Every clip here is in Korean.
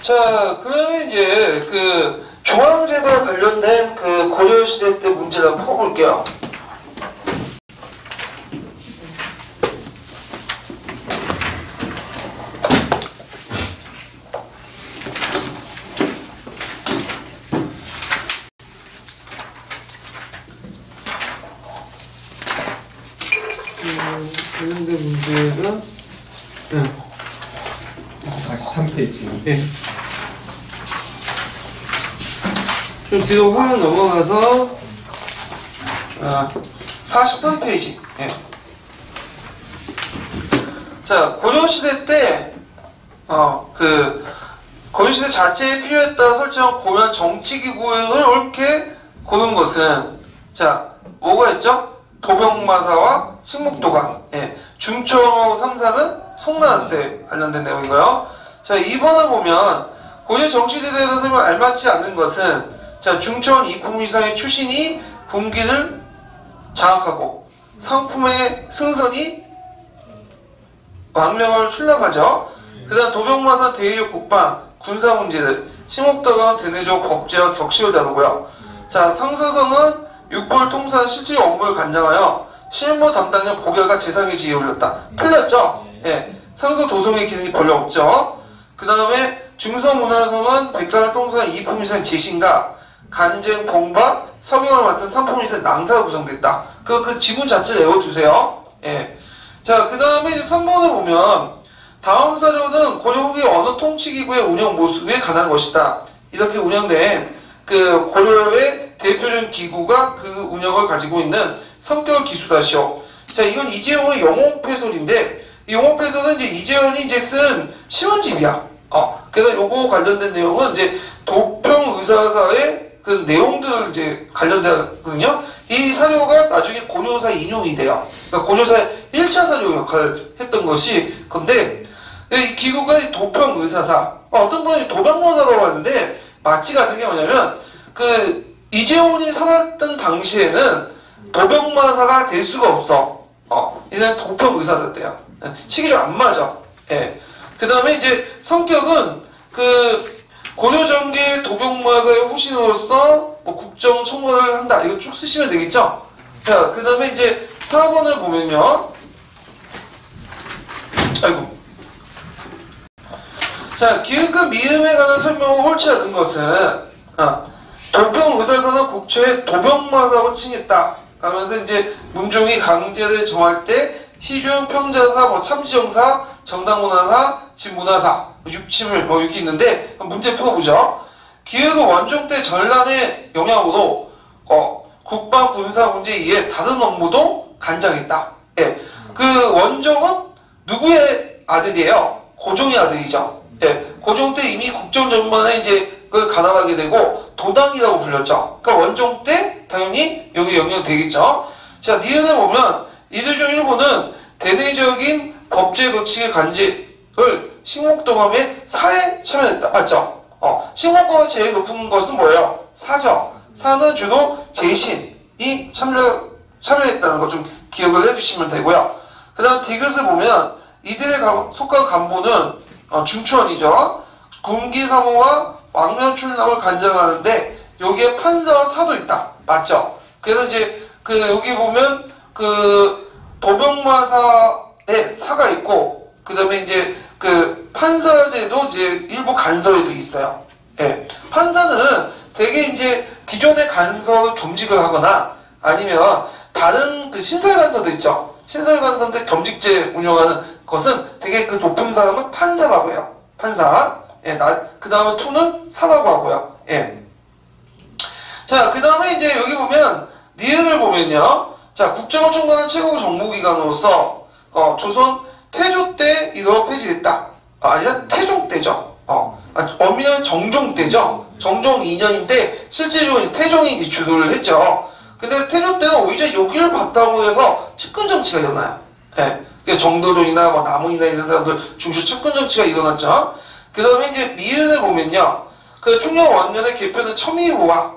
자, 그러면 이제 그 중앙제도와 관련된 그 고려시대 때 문제를 한번 풀어볼게요. 관련된 문제가 43페이지. 네. 좀 뒤로 화면 넘어가서 43페이지. 네. 자, 고려시대 때 고려시대 자체에 필요에 따라 설정한 고유한 정치기구를 옳게 고른 것은 자, 뭐가 있죠? 도병마사와 식목도가. 예. 중초하고 3사는 송나라 때 관련된 내용이고요. 자, 2번을 보면 고려 정치제도에 대해서 알맞지 않는 것은 자, 중초원 2품 이상의 출신이 분기를 장악하고 상품의 승선이 왕명을 출납하죠. 그 다음 도병마사 대외적 국방, 군사 문제들, 식목도가 대내적 법제와 격식을 다루고요. 자, 상서성은 육벌 통산 실질 업무를 관장하여 실무 담당자 복열과 재상의 지위에 올렸다. 틀렸죠? 예. 상서 도성의 기능이 별로 없죠. 그 다음에 중서문화성은 백관을 통솔한 2품 이상 제신가, 간쟁, 봉박, 서경을 맡은 3품 이상 낭사가 구성됐다. 그 지문 자체를 외워두세요. 예. 자, 그 다음에 이제 3번을 보면 다음 사료는 고려 후기 어느 통치기구의 운영 모습에 관한 것이다. 이렇게 운영된 그 고려의 대표적인 기구가 그 운영을 가지고 있는 성격을 기술하시오. 자, 이건 이재용의 영웅패설인데 이 영웅패설은 이제 이재용이 이제 쓴 시원집이야. 그래서 요거 관련된 내용은 이제 도평의사사의 그 내용들 이제 관련되거든요. 이 사료가 나중에 고려사 인용이 돼요. 그러니까 고려사의 1차 사료 역할을 했던 것이 근데 이 기구가 도평의사사 어떤 분이 도병마사라고 하는데 맞지가 않는 게 뭐냐면 그 이재용이 살았던 당시에는 도병마사가 될 수가 없어. 이제는 도평의사사 때야. 시기 좀 안 맞아. 예. 그 다음에 이제 성격은 그 고려정계 도병마사의 후신으로서 뭐 국정총괄을 한다. 이거 쭉 쓰시면 되겠죠? 자, 그 다음에 이제 4번을 보면요. 아이고. 자, 기음과 미음에 관한 설명을 옳지 않은 것은 도평의사사는 국초에 도병마사라고 칭했다. 하면서 이제 문종이 강제를 정할 때 희중, 평자사, 뭐 참지정사, 정당문화사, 진문화사, 육침을 뭐 이렇게 있는데 문제 풀어보죠. 기획은 원종 때 전란의 영향으로 국방 군사 문제 이외에 다른 업무도 간장했다. 예. 그 원종은 누구의 아들이에요? 고종의 아들이죠. 예. 고종 때 이미 국정 전반에 이제 그걸 가난하게 되고 도당이라고 불렸죠. 그러니까 원종 때 당연히 여기 영향되겠죠. 자, 니은을 보면 이들 중 일부는 대내적인 법제 격식의 간직을 식목동함의 사에 참여했다. 맞죠? 식목동함 제일 높은 것은 뭐예요? 사죠. 사는 주로 제신이 참여했다는 거 좀 기억을 해주시면 되고요. 그 다음 디귿을 보면 이들의 속한 간부는 중추원이죠. 군기사무와 왕면 출납을 간장하는데 여기에 판사와 사도 있다. 맞죠? 그래서 이제 그 여기 보면 그 도병마사에 사가 있고 그 다음에 이제 그 판사제도 이제 일부 간서에도 있어요. 예. 판사는 되게 이제 기존의 간서를 겸직을 하거나 아니면 다른 그 신설간서도 있죠. 신설간서인데 겸직제 운영하는 것은 되게 그 높은 사람은 판사라고 해요. 판사. 예, 그 다음에 투는 사라고 하고요. 예. 자, 그 다음에 이제 여기 보면, 니은을 보면요. 자, 국정을 총괄하는 최고 정보기관으로서, 조선 태조 때 이거 폐지됐다. 아니야, 태종 때죠. 엄밀한 정종 때죠. 정종 2년인데, 실제로 태종이 이제 주도를 했죠. 근데 태조 때는 오히려 여기를 바탕으로 해서 측근 정치가 일어나요. 예. 정도령이나 뭐 남원이나 이런 사람들 중시 측근 정치가 일어났죠. 그 다음에 이제 미은을 보면요. 그 충녕 원년의 개표는 첨의와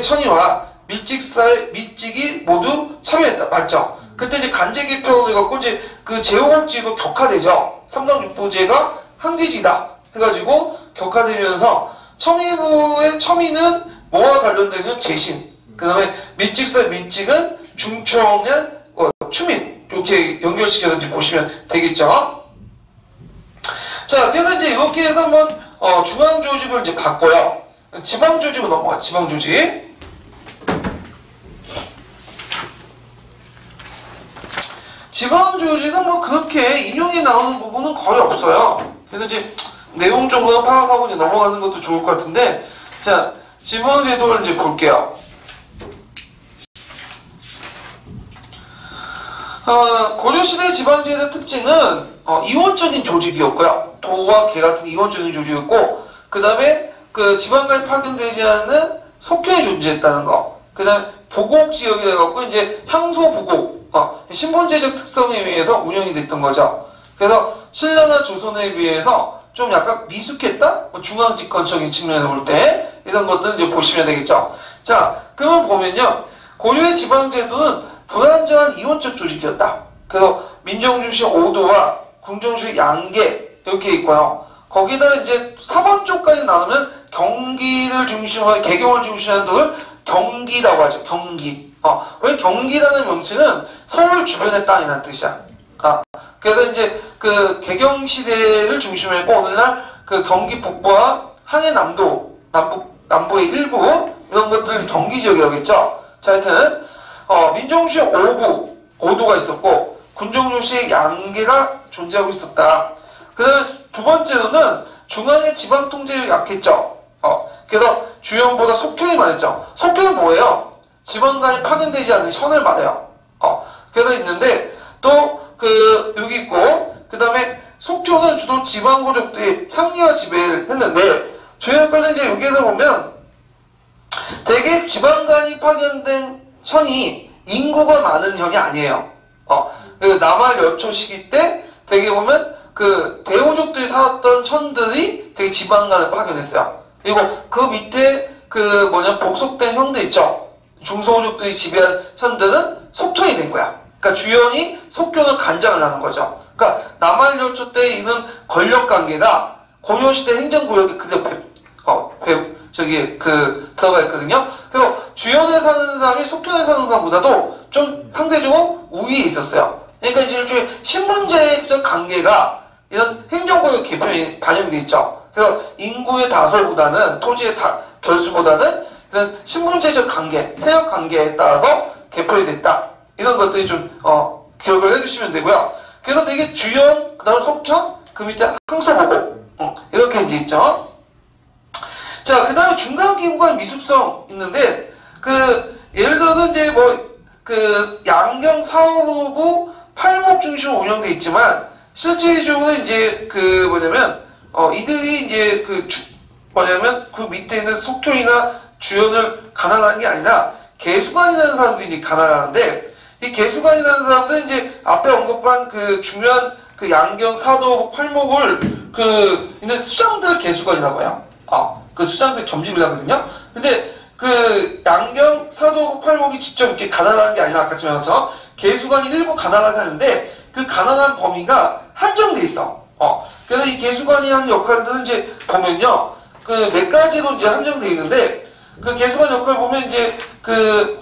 천의와 밀직이 모두 참여했다. 맞죠? 그때 이제 간제 개표를 갖고 이제 그 제후국지도 격화되죠. 삼당육부제가 항지지다 해가지고 격화되면서 첨의부의 첨의는 뭐와 관련되면 재신, 그 다음에 밑직사 밑직은 중추형의 추민, 이렇게 연결시켜서 이제 보시면 되겠죠. 자, 그래서 이제 이렇게 해서 한번 중앙 조직을 이제 봤고요. 지방 조직으로 넘어가. 지방 조직. 지방 조직은 뭐 그렇게 인용이 나오는 부분은 거의 없어요. 그래서 이제 내용적으로 파악하고 이제 넘어가는 것도 좋을 것 같은데, 자, 지방 제도를 이제 볼게요. 고려시대 지방제도의 특징은 이원적인 조직이었고요. 도와 개 같은 이원적인 조직이었고, 그 다음에 그 지방간에 파견되지 않는 속현이 존재했다는 거. 그 다음에 보곡지역이 돼갖고 이제 향소부곡, 신분제적 특성에 의해서 운영이 됐던 거죠. 그래서 신라나 조선에 비해서 좀 약간 미숙했다? 중앙집권적인 측면에서 볼 때 이런 것들 이제 보시면 되겠죠. 자, 그러면 보면요, 고려의 지방제도는 불완전한 이원적 조직이었다. 그래서 민정주시 5도와 궁정주시 양계 이렇게 있고요. 거기다 이제 서방 쪽까지 나누면 경기를 중심으로 개경을 중심으로 하는 쪽을 경기라고 하죠. 경기. 왜 경기라는 명칭은 서울 주변의 땅이라는 뜻이야. 그래서 이제 그 개경 시대를 중심으로 했고, 오늘날 그 경기 북부와 항해남도 남부의 일부 이런 것들을 경기 지역이라고 했죠. 자, 하여튼 민정주시 5도가 있었고 군정주시 양계가 존재하고 있었다. 그 두 번째로는 중앙의 지방 통제력이 약했죠. 그래서 주연보다 속현이 많았죠. 속현은 뭐예요? 지방간이 파견되지 않는 현을 말해요. 그래서 있는데 또 여기 있고, 그 다음에 속현은 주로 지방고족들이 향리와 지배를 했는데, 주연보는 이제 여기에서 보면 되게 지방간이 파견된 현이 인구가 많은 현이 아니에요. 그 남한 여초 시기 때 되게 보면 그 대오족들이 살았던 현들이 되게 지방간을 파견했어요. 그리고 그 밑에 복속된 형들 있죠. 중소오족들이 지배한 현들은 속현이 된 거야. 그러니까 주연이 속현을 간장을 하는 거죠. 그러니까 남한 여초 때 있는 권력 관계가 고려시대 행정구역에 그대로 들어가 있거든요. 그래서 주연에 사는 사람이 속현에 사는 사람보다도 좀 상대적으로 우위에 있었어요. 그러니까 이제 일종의 신분제적 관계가 이런 행정구역 개편이 반영돼 있죠. 그래서 인구의 다소보다는 토지의 결수보다는 이런 신분제적 관계, 세력 관계에 따라서 개편이 됐다. 이런 것들이 좀 기억을 해주시면 되고요. 그래서 되게 주연, 그다음 속현, 그 밑에 항소보고 이렇게 이제 있죠. 자, 그 다음에 중간기구가 미숙성 있는데, 예를 들어서 이제 양경 사업부 팔목 중심으로 운영돼 있지만, 실질적으로 이제 이들이 이제 그 밑에 있는 속현이나 주연을 관할하는 게 아니라, 개수관이라는 사람들이 이제 관할하는데, 이 개수관이라는 사람들은 이제 앞에 언급한 중요한 양경 사도 팔목을 있는 수장들 개수관이라고 해요. 그 수장들 겸직을 하거든요. 근데 양경 사도 팔목이 직접 이렇게 가난하는 게 아니라 아까 말한 것처럼 개수관이 일부 가난하게 하는데 그 가난한 범위가 한정돼 있어. 그래서 이 개수관이 하는 역할들은 이제 보면요, 몇 가지로 이제 한정돼 있는데, 그 개수관 역할 보면 이제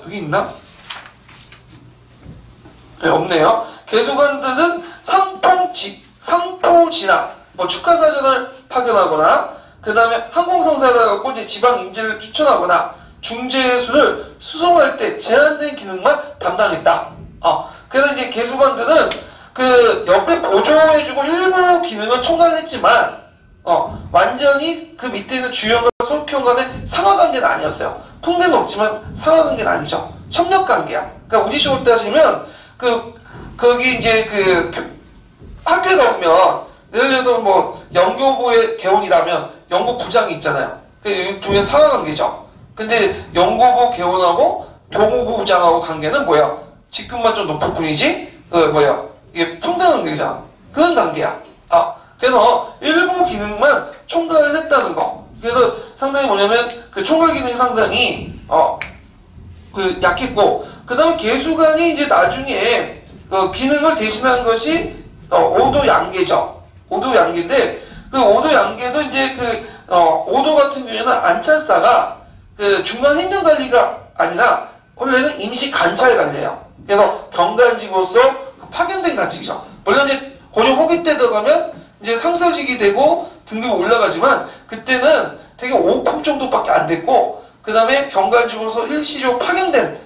여기 있나? 네, 없네요. 개수관들은 상포 진학, 축하사전을 파견하거나, 그 다음에 항공성사에다 갖고 이제 지방 인재를 추천하거나, 중재수를 수송할 때 제한된 기능만 담당했다. 그래서 이제 개수관들은 옆에 보조해주고 일부 기능은 총괄했지만, 완전히 그 밑에 있는 주연과 속현 간의 상하관계는 아니었어요. 풍대는 없지만 상하관계는 아니죠. 협력관계야. 그러니까 우리 시골 때 하시면, 거기 이제 학교에 가보면, 예를 들어서 연교부의 개원이라면 연구 부장이 있잖아요. 이 두 개의 상하관계죠. 근데 연구부 개원하고 교무부 부장하고 관계는 뭐야? 직급만 좀 높을 뿐이지, 이게 평등한 관계잖아. 그런 관계야. 그래서 일부 기능만 총괄을 했다는 거. 그래서 상당히 뭐냐면, 총괄 기능이 상당히, 약했고, 그 다음에 개수관이 이제 나중에, 기능을 대신한 것이, 5도 양계죠. 5도 양계인데, 그 5도 양계도 이제 그 5도 같은 경우에는 안찰사가 그 중간 행정관리가 아니라 원래는 임시 관찰관리예요. 그래서 경관직으로서 파견된 관직이죠. 물론 이제 고려 후기 때 들어가면 이제 상설직이 되고 등급이 올라가지만 그때는 되게 5품 정도밖에 안 됐고 그 다음에 경관직으로서 일시적으로 파견된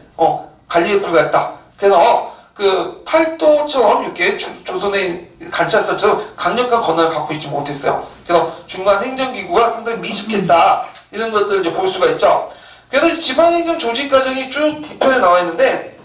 관리에 불과했다. 그래서 그 팔도처럼 이렇게 조선의 관찰사처럼 강력한 권한을 갖고 있지 못했어요. 그래서 중간 행정기구가 상당히 미숙했다. 이런 것들을 이제 볼 수가 있죠. 그래서 지방행정 조직 과정이 쭉 뒤편에 나와 있는데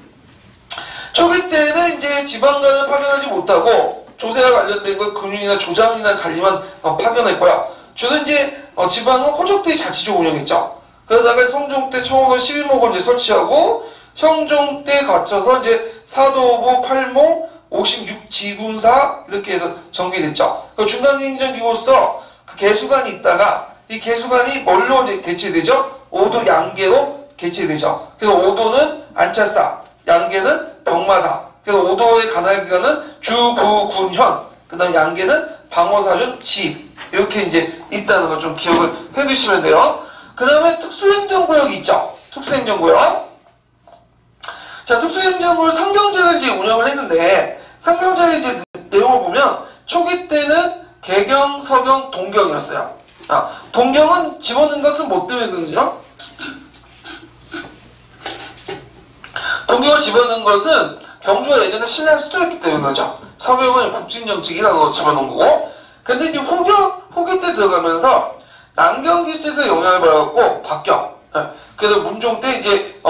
초기 때는 이제 지방관을 파견하지 못하고 조세와 관련된 것 금융이나 조장이나 관리만 파견했고요. 주로 이제 지방은 호족들이 자치적으로 운영했죠. 그러다가 성종 때 청원을 11목을 이제 설치하고 형종 때 거쳐서 이제 사도부 8모 56지군사 이렇게 해서 정비됐죠. 그 중간행정기구로서 그 개수관이 있다가 이 개수관이 뭘로 이제 개최되죠? 5도 양계로 개최되죠. 그래서 5도는 안찰사, 양계는 병마사. 그래서 5도의 관할기관은 주, 부, 군, 현. 그 다음 양계는 방어사준, 지. 이렇게 이제 있다는 걸 좀 기억을 해두시면 돼요. 그 다음에 특수행정구역이 있죠. 특수행정구역. 자, 특수행정구역 상경제를 이제 운영을 했는데, 상경제의 이제 내용을 보면, 초기 때는 개경, 서경, 동경이었어요. 동경은 집어넣은 것은 뭐 때문에 그런지요? 동경을 집어넣은 것은 경주가 예전에 신라의 수도였기 때문인 거죠. 서경은 국진정책이라는 걸 집어넣은 거고, 근데 이제 후기 때 들어가면서 남경기지에서 영향을 받았고, 바뀌어. 그래서 문종 때 이제,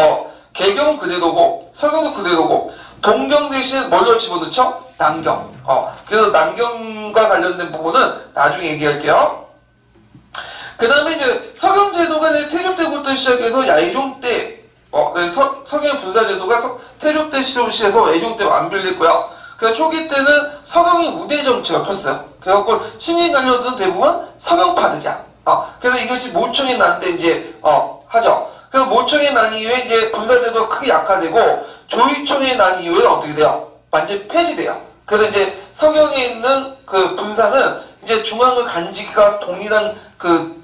개경은 그대로고, 서경도 그대로고, 동경 대신 뭘로 집어넣죠? 남경. 그래서 남경과 관련된 부분은 나중에 얘기할게요. 그 다음에 이제 서경제도가 이제 태조 때부터 시작해서 야이종 때, 서경 분사제도가 태조 때 시작해서 예종 때 완별됐고요. 그래서 초기 때는 서경이 우대 정책을 폈어요. 그래갖고 신민관료들은 대부분 서경파들이야. 그래서 이것이 모총이 난 때 이제, 하죠. 그래서 모총이 난 이후에 이제 분사제도가 크게 약화되고 조의총이 난 이후에 어떻게 돼요? 완전 폐지돼요. 그래서 이제 서경에 있는 그 분사는 이제 중앙과 간직과 동일한 그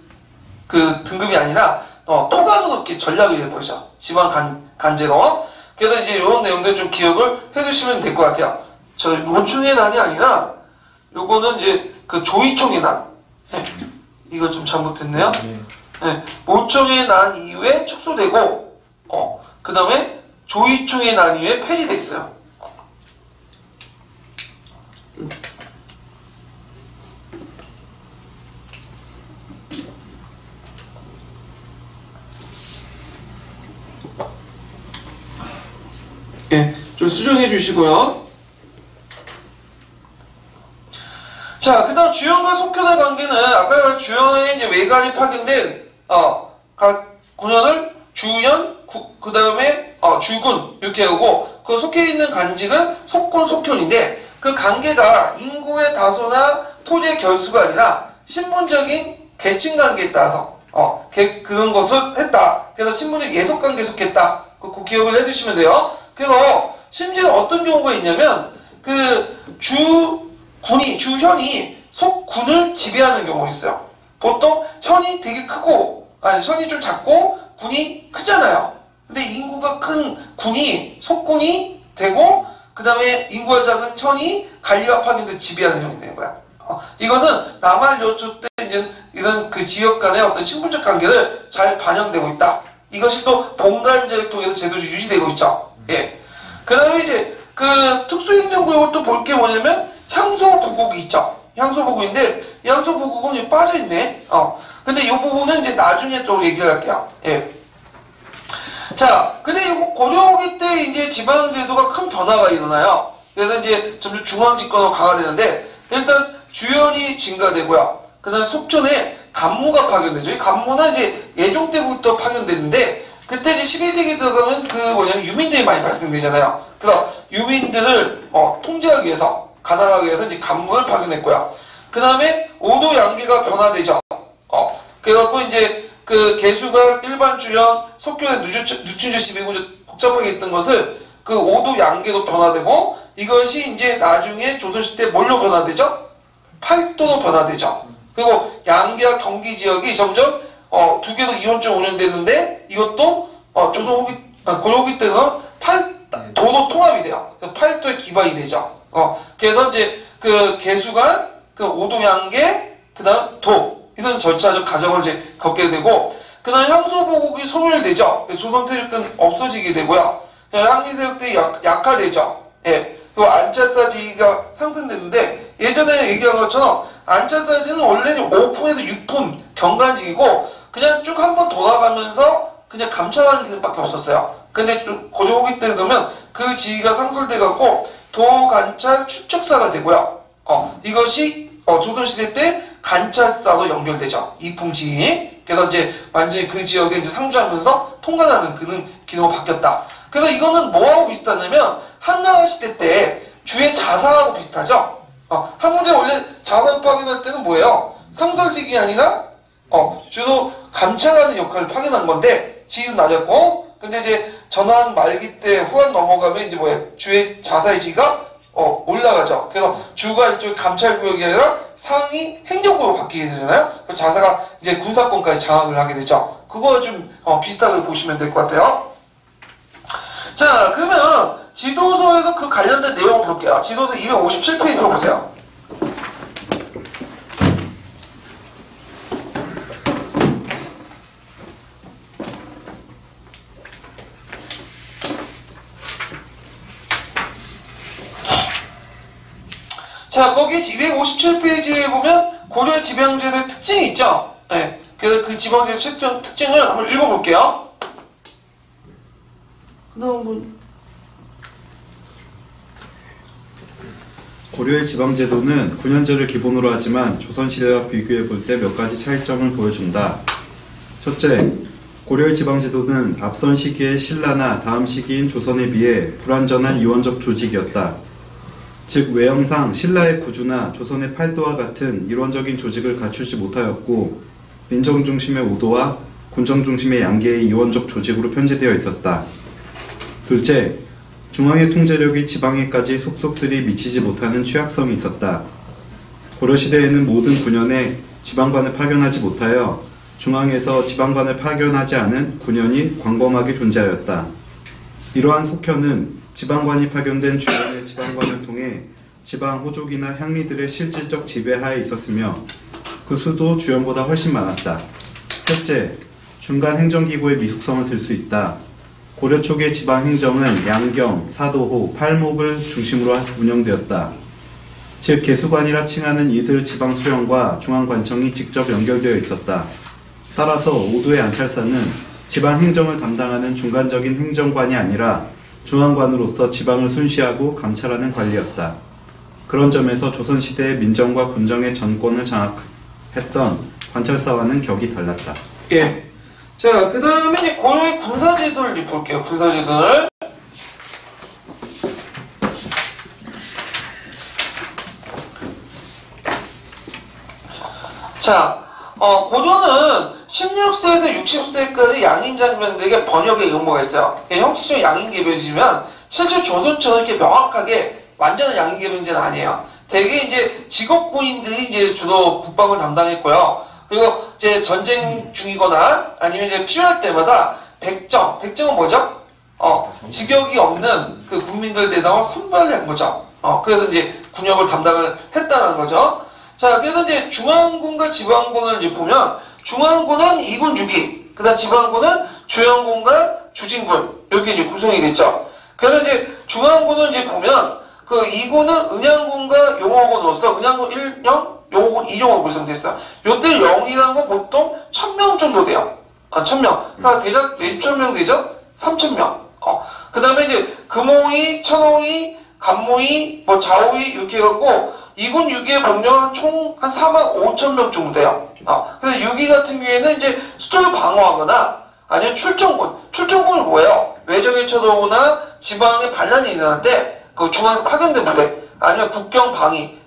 등급이 아니라 토관으로 이렇게 전략이 돼버리죠. 지방 간제로. 그래서 이제 이런 내용들 좀 기억을 해두시면 될 것 같아요. 저 모총의 난이 아니라 요거는 이제 그 조의총의 난. 네. 이거 좀 잘못했네요. 네. 모총의 난 이후에 축소되고 그 다음에 조의총의 난 이후에 폐지돼 있어요. 예, 좀 수정해 주시고요. 자, 그 다음 주연과 속현의 관계는 아까 주연의 이제 외관이 파견된 각 군현을 주연, 그 다음에 주군 이렇게 하고 그 속해 있는 간직은 속군, 속현인데 그 관계가 인구의 다소나 토지의 결수가 아니라 신분적인 계층 관계에 따라서 그런 것을 했다. 그래서 신분적 예속 관계에 속했다. 그 기억을 해두시면 돼요. 그래서 심지어 어떤 경우가 있냐면 그 주현이 속군을 지배하는 경우가 있어요. 보통 현이 되게 크고 현이 좀 작고 군이 크잖아요. 근데 인구가 큰 군이 속군이 되고 그 다음에 인구가 작은 현이 관리가 파견돼서 지배하는 형이 되는 거야. 이것은 남한 요초 때 이제 이런 그 지역 간의 어떤 신분적 관계를 잘 반영되고 있다. 이것이 또 봉간제를 통해서 제도적으로 유지되고 있죠. 예. 그 다음에 이제 그 특수행정구역을 또 볼 게 뭐냐면 향소부국이 있죠. 향소부국인데 이 향소부국은 빠져있네. 근데 이 부분은 이제 나중에 또 얘기를 할게요. 예. 자, 근데 이거 고려기 때 이제 지방제도가 큰 변화가 일어나요. 그래서 이제 점점 중앙집권으로 강화되는데 일단 주연이 증가되고요. 그 다음 속촌에 간무가 파견되죠. 이 간무는 이제 예종 때부터 파견됐는데 그때 이제 12세기 들어가면 그 뭐냐면 유민들이 많이 발생되잖아요. 그래서 유민들을 통제하기 위해서 가난하기 위해서 이제 간무를 파견했고요. 그 다음에 5도 양계가 변화되죠. 그래갖고 이제 그 개수가 일반 주연, 속견의 누춘주 지배구조 복잡하게 있던 것을 그 5도 양계로 변화되고 이것이 이제 나중에 조선시대 뭘로 변화되죠? 8도로 변화되죠. 그리고 양계와 경기 지역이 점점 두 개도 이원적 운영됐는데 이것도 조선 후기 고려 후기 때는 도로 통합이 돼요. 팔도의 기반이 되죠. 그래서 이제 그 개수관, 그 오도양계, 그다음 도 이런 절차적 과정을 이제 겪게 되고, 그다음 향소보국이 소멸되죠. 조선 태조 때는 없어지게 되고요. 향리세력들이 약화되죠. 예. 그리고 안차사지가 상승되는데, 예전에 얘기한 것처럼 안차사지는 원래는 5품에서 6품 경관직이고 그냥 쭉 한번 돌아가면서 그냥 감찰하는 기능밖에 없었어요. 근데 고려 후기 때 그러면 그 지위가 상설돼갖고 도관찰 추적사가 되고요. 이것이 조선시대 때 관찰사로 연결되죠. 이품 지위. 그래서 이제 완전히 그 지역에 이제 상주하면서 통관하는 기능으로 바뀌었다. 그래서 이거는 뭐하고 비슷하냐면 한나라 시대 때 주의 자사하고 비슷하죠. 한 문제 원래 자산 파견할 때는 뭐예요? 상설직이 아니라 주로 감찰하는 역할을 파견한 건데 지위는 낮았고, 근데 이제 전환 말기 때 후한 넘어가면 이제 뭐예요? 주의 자사의 지위가 올라가죠. 그래서 주가 일종의 감찰구역이 아니라 상위 행정구역으로 바뀌게 되잖아요. 그 자사가 이제 군사권까지 장악을 하게 되죠. 그거 좀 비슷하게 보시면 될 것 같아요. 자, 그러면 지도서에서 그 관련된 내용을 볼게요. 지도서 257페이지 보세요. 자, 거기 257페이지에 보면 고려 지방제도의 특징이 있죠. 네. 그래서 그 지방제도 특징을 한번 읽어볼게요. 고려의 지방제도는 9년제를 기본으로 하지만 조선시대와 비교해 볼 때 몇 가지 차이점을 보여준다. 첫째, 고려의 지방제도는 앞선 시기의 신라나 다음 시기인 조선에 비해 불완전한 이원적 조직이었다. 즉 외형상 신라의 구주나 조선의 팔도와 같은 일원적인 조직을 갖추지 못하였고, 민정 중심의 오도와 군정 중심의 양계의 이원적 조직으로 편제되어 있었다. 둘째, 중앙의 통제력이 지방에까지 속속들이 미치지 못하는 취약성이 있었다. 고려시대에는 모든 군현에 지방관을 파견하지 못하여 중앙에서 지방관을 파견하지 않은 군현이 광범하게 존재하였다. 이러한 속현은 지방관이 파견된 주변의 지방관을 통해 지방 호족이나 향리들의 실질적 지배하에 있었으며 그 수도 주변보다 훨씬 많았다. 셋째, 중간 행정기구의 미숙성을 들 수 있다. 고려 초기의 지방 행정은 양경, 사도호, 팔목을 중심으로 운영되었다. 즉 개수관이라 칭하는 이들 지방 수령과 중앙관청이 직접 연결되어 있었다. 따라서 오도의 안찰사는 지방 행정을 담당하는 중간적인 행정관이 아니라 중앙관으로서 지방을 순시하고 감찰하는 관리였다. 그런 점에서 조선시대의 민정과 군정의 전권을 장악했던 관찰사와는 격이 달랐다. 예. 자, 그 다음에 이제 고려의 군사제도를 볼게요. 군사제도를. 자, 고려는 16세에서 60세까지 양인 장병들에게 번역의 의무가 있어요. 형식적인 양인 개변이지만 실제 조선처럼 이렇게 명확하게 완전한 양인 개변제는 아니에요. 대개 이제 직업 군인들이 이제 주로 국방을 담당했고요. 그리고 이제 전쟁 중이거나 아니면 이제 필요할 때마다 백정은 뭐죠? 직역이 없는 그 국민들 대상을 선발한 거죠. 그래서 이제 군역을 담당을 했다는 거죠. 자, 그래서 이제 중앙군과 지방군을 이제 보면 중앙군은 2군 6위, 그 다음 지방군은 주영군과 주진군 이렇게 이제 구성이 됐죠. 그래서 이제 중앙군을 이제 보면 그 2군은 은양군과 용호군으로서 은양군 1령, 용호군 2령으로 구성됐어요. 요때 0이라는 건 보통 1000명 정도 돼요. 1000명. 그러니까 대략 몇천 명 되죠? 3000명. 그 다음에 이제 금호위, 천호위, 간모위, 뭐 자호위 이렇게 해갖고 2군 6위의 병력은 총 한 45,000명 정도 돼요. 그래서 6위 같은 경우에는 이제 수도를 방어하거나 아니면 출정군. 출정군은 뭐예요? 외적의 쳐들어오거나 지방에 반란이 일어날 때 그 중앙에서 파견된 부대 아니면 국경 방위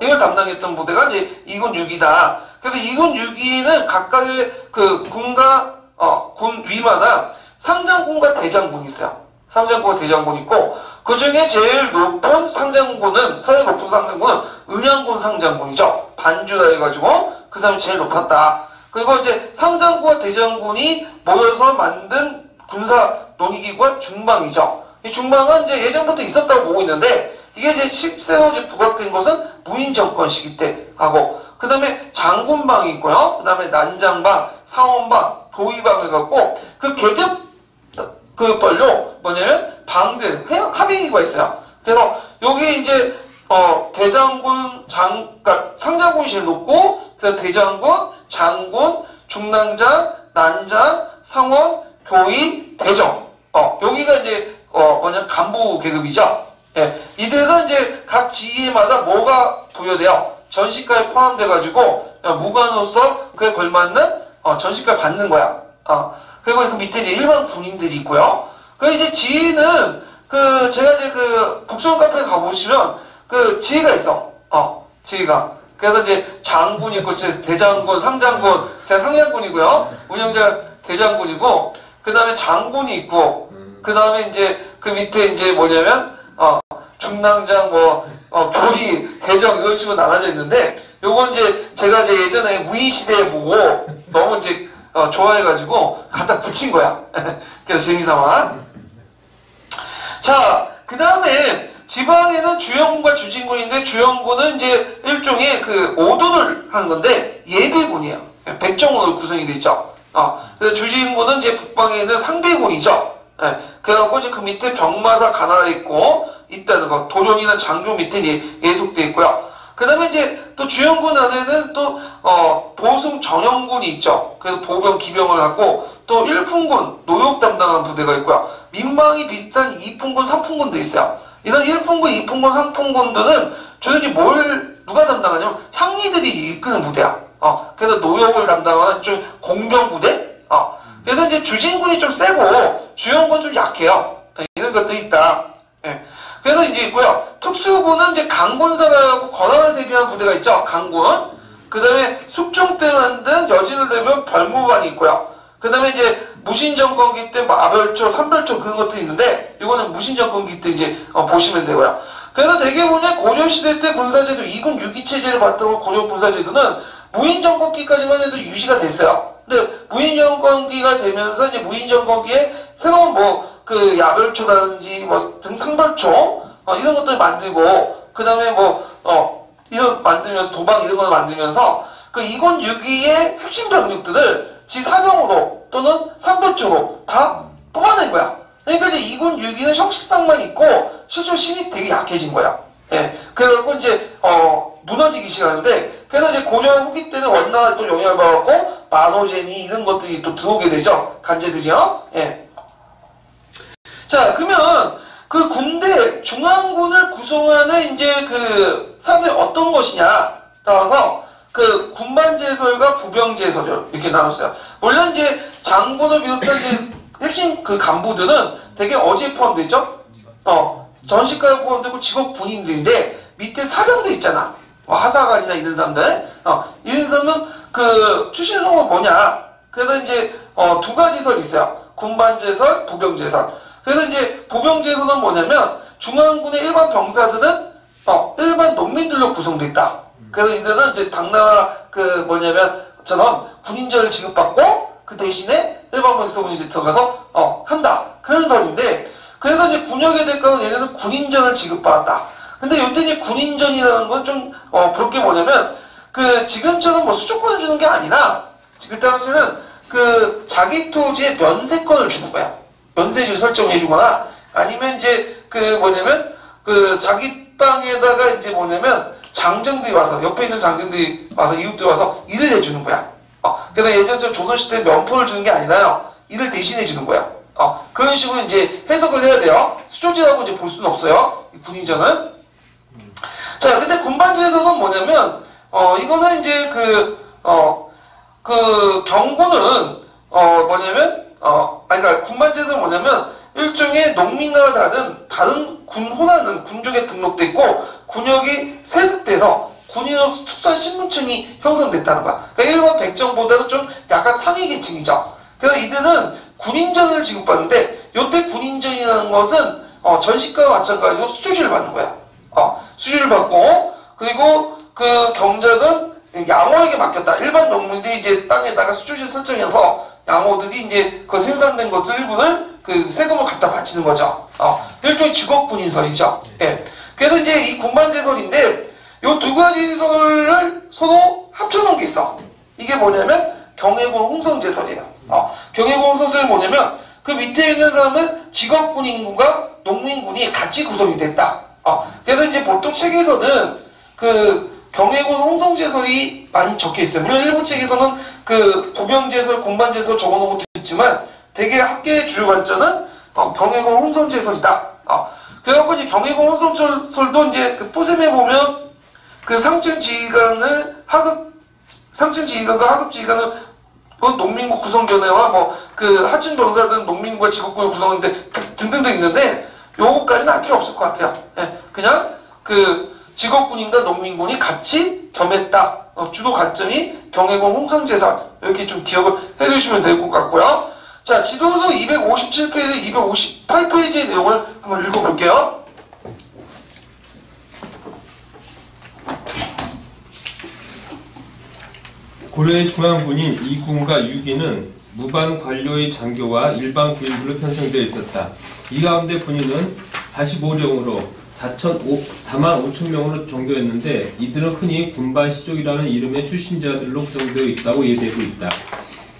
이걸 담당했던 부대가 이제 2군 6위다. 그래서 2군 6위는 각각의 그 군과 군 위마다 상장군과 대장군이 있어요. 상장군과 대장군 있고, 그 중에 제일 높은 상장군은, 서해 높은 상장군은 은양군 상장군이죠. 반주라 해가지고, 그 사람이 제일 높았다. 그리고 이제 상장군과 대장군이 모여서 만든 군사 논의기구가 중방이죠. 이 중방은 이제 예전부터 있었다고 보고 있는데, 이게 이제 실제로 이제 부각된 것은 무인 정권 시기 때 하고, 그 다음에 장군방이 있고요. 그 다음에 난장방, 상원방, 도의방 해갖고, 그 계급, 그 벌로 뭐냐면, 방들, 합의기구가 있어요. 그래서, 여기 이제, 대장군, 그러니까 상장군이 제일 높고, 그다음 대장군, 장군, 중랑장, 난장, 상원, 교의, 대정. 여기가 이제, 간부 계급이죠. 예. 이들은 이제 각 지위마다 뭐가 부여돼요? 전시가에 포함돼가지고, 무관으로서 그에 걸맞는, 전시가를 받는 거야. 그리고 그 밑에 이제 일반 군인들이 있고요. 그 이제 지위는, 제가 이제 북송 카페에 가보시면, 지위가 있어. 지위가. 그래서 이제 장군 있고, 대장군, 상장군, 제가 상장군이고요. 운영자가 대장군이고, 그 다음에 장군이 있고, 그 다음에 이제 그 밑에 이제 뭐냐면, 중랑장, 교리, 대정, 이런 식으로 나눠져 있는데, 요건 이제 제가 이제 예전에 무인시대에 보고 너무 이제 좋아해가지고 갖다 붙인 거야. 그래서 재미삼아. 자, 그 다음에 지방에는 주영군과 주진군인데, 주영군은 이제 일종의 오도를 하는 건데, 예비군이에요. 백정으로 구성이 되어 있죠. 그래서 주진군은 이제 북방에 있는 상비군이죠. 예. 그래갖고 이제 그 밑에 병마사 가나다 있고, 있다는 거. 도령이나 장교 밑에 예속돼 있고요. 그 다음에 이제 또 주영군 안에는 또, 보승 정영군이 있죠. 그래서 보병, 기병을 갖고, 또 일품군, 노역 담당하는 부대가 있고요. 민망이 비슷한 이품군, 삼품군도 있어요. 이런 1품군, 2품군, 3품군들은 주로 누가 담당하냐면 향리들이 이끄는 부대야. 그래서 노역을 담당하는 좀 공병부대? 그래서 이제 주진군이 좀 세고 주영군은 좀 약해요. 이런 것도 있다. 예. 그래서 이제 있고요. 특수군은 이제 강군사라고 권한을 대비한 부대가 있죠. 강군. 그 다음에 숙종 때 만든 여진을 대비한 별무반이 있고요. 그 다음에 이제 무신정권기 때 아별초, 삼별초 그런 것들이 있는데, 이거는 무신정권기 때 이제 보시면 되고요. 그래서 대개 보면 고려시대 때 군사제도, 2군 6기 체제를 봤던 고려 군사제도는 무인정권기까지만 해도 유지가 됐어요. 근데 무인정권기가 되면서 이제 무인정권기에 새로운 야별초라든지 등 상별초, 이런 것들 만들고, 그 다음에 이런 만들면서 도방 이런 걸 만들면서 2군 6기의 핵심 병력들을 지사병으로 또는 삼별초로 다 뽑아낸 거야. 그러니까 이제 2군 6기는 형식상만 있고 실제로 힘이 되게 약해진 거야. 예. 그래갖고 이제 무너지기 시작하는데, 그래서 이제 고려 후기 때는 원나라에 또 영향을 받았고 만호제니 이런 것들이 또 들어오게 되죠. 간제들이요. 예. 자, 그러면 그 군대 중앙군을 구성하는 이제 사람들이 어떤 것이냐 따라서 군반제설과 부병제설 이렇게 나눴어요. 물론 이제 장군을 비롯한 이제 핵심 간부들은 되게 어디에 포함되어 있죠? 전시가에 포함되고 직업 군인들인데 밑에 사병들 있잖아. 하사관이나 이런 사람들. 이런 사람은 출신성은 뭐냐? 그래서 이제 두 가지 설이 있어요. 군반제설, 부병제설. 그래서 이제 부병제설은 뭐냐면 중앙군의 일반 병사들은 일반 농민들로 구성되어 있다. 그래서 이들은 이제 당나라 처럼 군인전을 지급받고 그 대신에 일반 병사군이 이제 들어가서 한다. 그런 설인데, 그래서 이제 군역의 대가로 얘네는 군인전을 지급받았다. 근데 요때 이제 군인전이라는 건 좀 볼 게 뭐냐면 지금처럼 수조권을 주는 게 아니라 그 당시에는 자기 토지에 면세권을 주는 거야. 면세를 설정해 주거나 아니면 이제 자기 땅에다가 이제 장정들이 와서, 옆에 있는 장정들이 와서, 이웃들이 와서 일을 해주는 거야. 그래서 예전처럼 조선시대 면포를 주는 게 아니라요, 일을 대신해 주는 거야. 그런 식으로 이제 해석을 해야 돼요. 수조지라고 이제 볼 수는 없어요. 이 군인전은. 자, 근데 군반제에서는 뭐냐면, 이거는 이제 경고는, 그러니까 군반제는 뭐냐면, 일종의 농민과 다른 군호라는 군족에 등록돼 있고, 군역이 세습돼서 군인으로서 특수한 신분층이 형성됐다는 거야. 그러니까 일반 백정보다는 좀 약간 상위 계층이죠. 그래서 이들은 군인전을 지급받는데, 요때 군인전이라는 것은 전시과와 마찬가지로 수주를 받는 거야. 수주를 받고, 그리고 그 경작은 양호에게 맡겼다. 일반 농민들이 이제 땅에다가 수주지 설정해서 양호들이 이제 그 생산된 것들 일부를 그 세금을 갖다 바치는 거죠. 일종의 직업군인설이죠. 예. 그래서 이제 이 군반제설인데 요 두 가지 설을 서로 합쳐놓은 게 있어. 이게 뭐냐면 경해군 홍성제설이에요. 경해군 홍성제설이 뭐냐면 그 밑에 있는 사람은 직업군인군과 농민군이 같이 구성이 됐다. 그래서 이제 보통 책에서는 그 경해군 홍성제설이 많이 적혀 있어요. 물론 일부 책에서는 그 부병제설, 군반제설 적어놓은 것도 있지만 되게 학계의 주요 관점은 경해군 홍성제설이다. 그래갖고 이제 경해군 홍성제설도 이제 그 포셈에 보면 그 상층지휘관과 하급지휘관은 농민국 구성견해와 뭐 그 하층 병사들은 농민국과 직업군을 구성하는데 등등등 있는데 요거까지는 할 필요 없을 것 같아요. 예, 그냥 그 직업군인과 농민군이 같이 겸했다. 주로 관점이 경해군 홍성제설 이렇게 좀 기억을 해두시면 될 것 같고요. 자, 지도서 257페이지, 258페이지의 내용을 한번 읽어볼게요. 고려의 중앙군인 2군과 6인은 무반 관료의 장교와 일반 군인들로 편성되어 있었다. 이 가운데 군인은 45령으로 4만 5천 명으로 정교했는데 이들은 흔히 군반시족이라는 이름의 출신자들로 구성되어 있다고 이해되고 있다.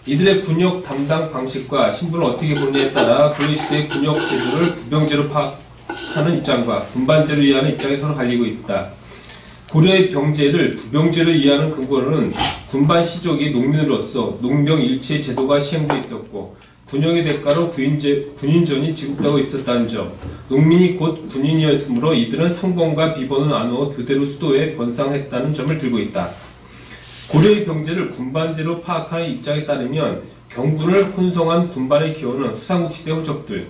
이들의 군역 담당 방식과 신분을 어떻게 보느냐에 따라 고려시대의 군역 제도를 부병제로 파악하는 입장과 군반제로 이해하는 입장이 서로 갈리고 있다. 고려의 병제를 부병제로 이해하는 근거로는 군반 시족이 농민으로서 농병일치의 제도가 시행되어 있었고 군역의 대가로 군인전이 지급되고 있었다는 점, 농민이 곧 군인이었으므로 이들은 상봉과 비번을 나누어 교대로 수도에 번상했다는 점을 들고 있다. 고려의 병제를 군반제로 파악하는 입장에 따르면 경군을 혼성한 군반의 기호는 후삼국시대 호족들,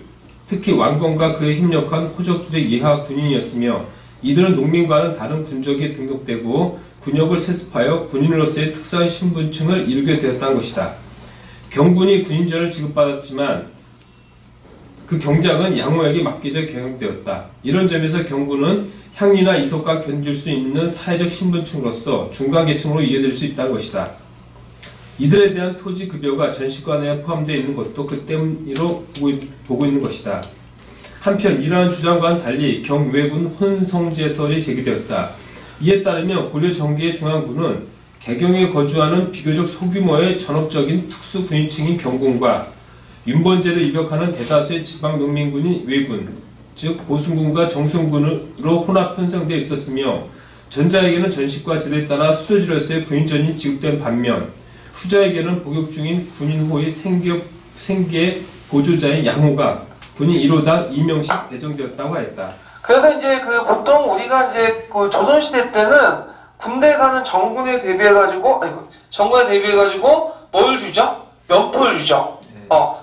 특히 왕건과 그에 협력한 호족들의 예하 군인이었으며 이들은 농민과는 다른 군적에 등록되고 군역을 세습하여 군인으로서의 특수한 신분층을 이루게 되었다는 것이다. 경군이 군인전을 지급받았지만 그 경작은 양호에게 맡겨져 경영되었다. 이런 점에서 경군은 향리나 이속과 견줄 수 있는 사회적 신분층으로서 중간계층으로 이해될 수 있다는 것이다. 이들에 대한 토지 급여가 전시과 내에 포함되어 있는 것도 그 때문으로 보고 있는 것이다. 한편 이러한 주장과는 달리 경외군 혼성제설이 제기되었다. 이에 따르면 고려 정기의 중앙군은 개경에 거주하는 비교적 소규모의 전업적인 특수 군인층인 경군과 윤번제를 입역하는 대다수의 지방 농민군인 외군, 즉 보순군과 정순군으로 혼합 편성되어 있었으며 전자에게는 전시과 제도에 따라 수조지로서의 군인전이 지급된 반면 후자에게는 복역 중인 군인호의 생계 보조자인 양호가 군인 1호당 2명씩 배정되었다고 하였다. 그래서 이제 그 보통 우리가 이제 그 조선시대 때는 군대 가는 정군에 대비해가지고, 뭘 주죠? 면포를 주죠.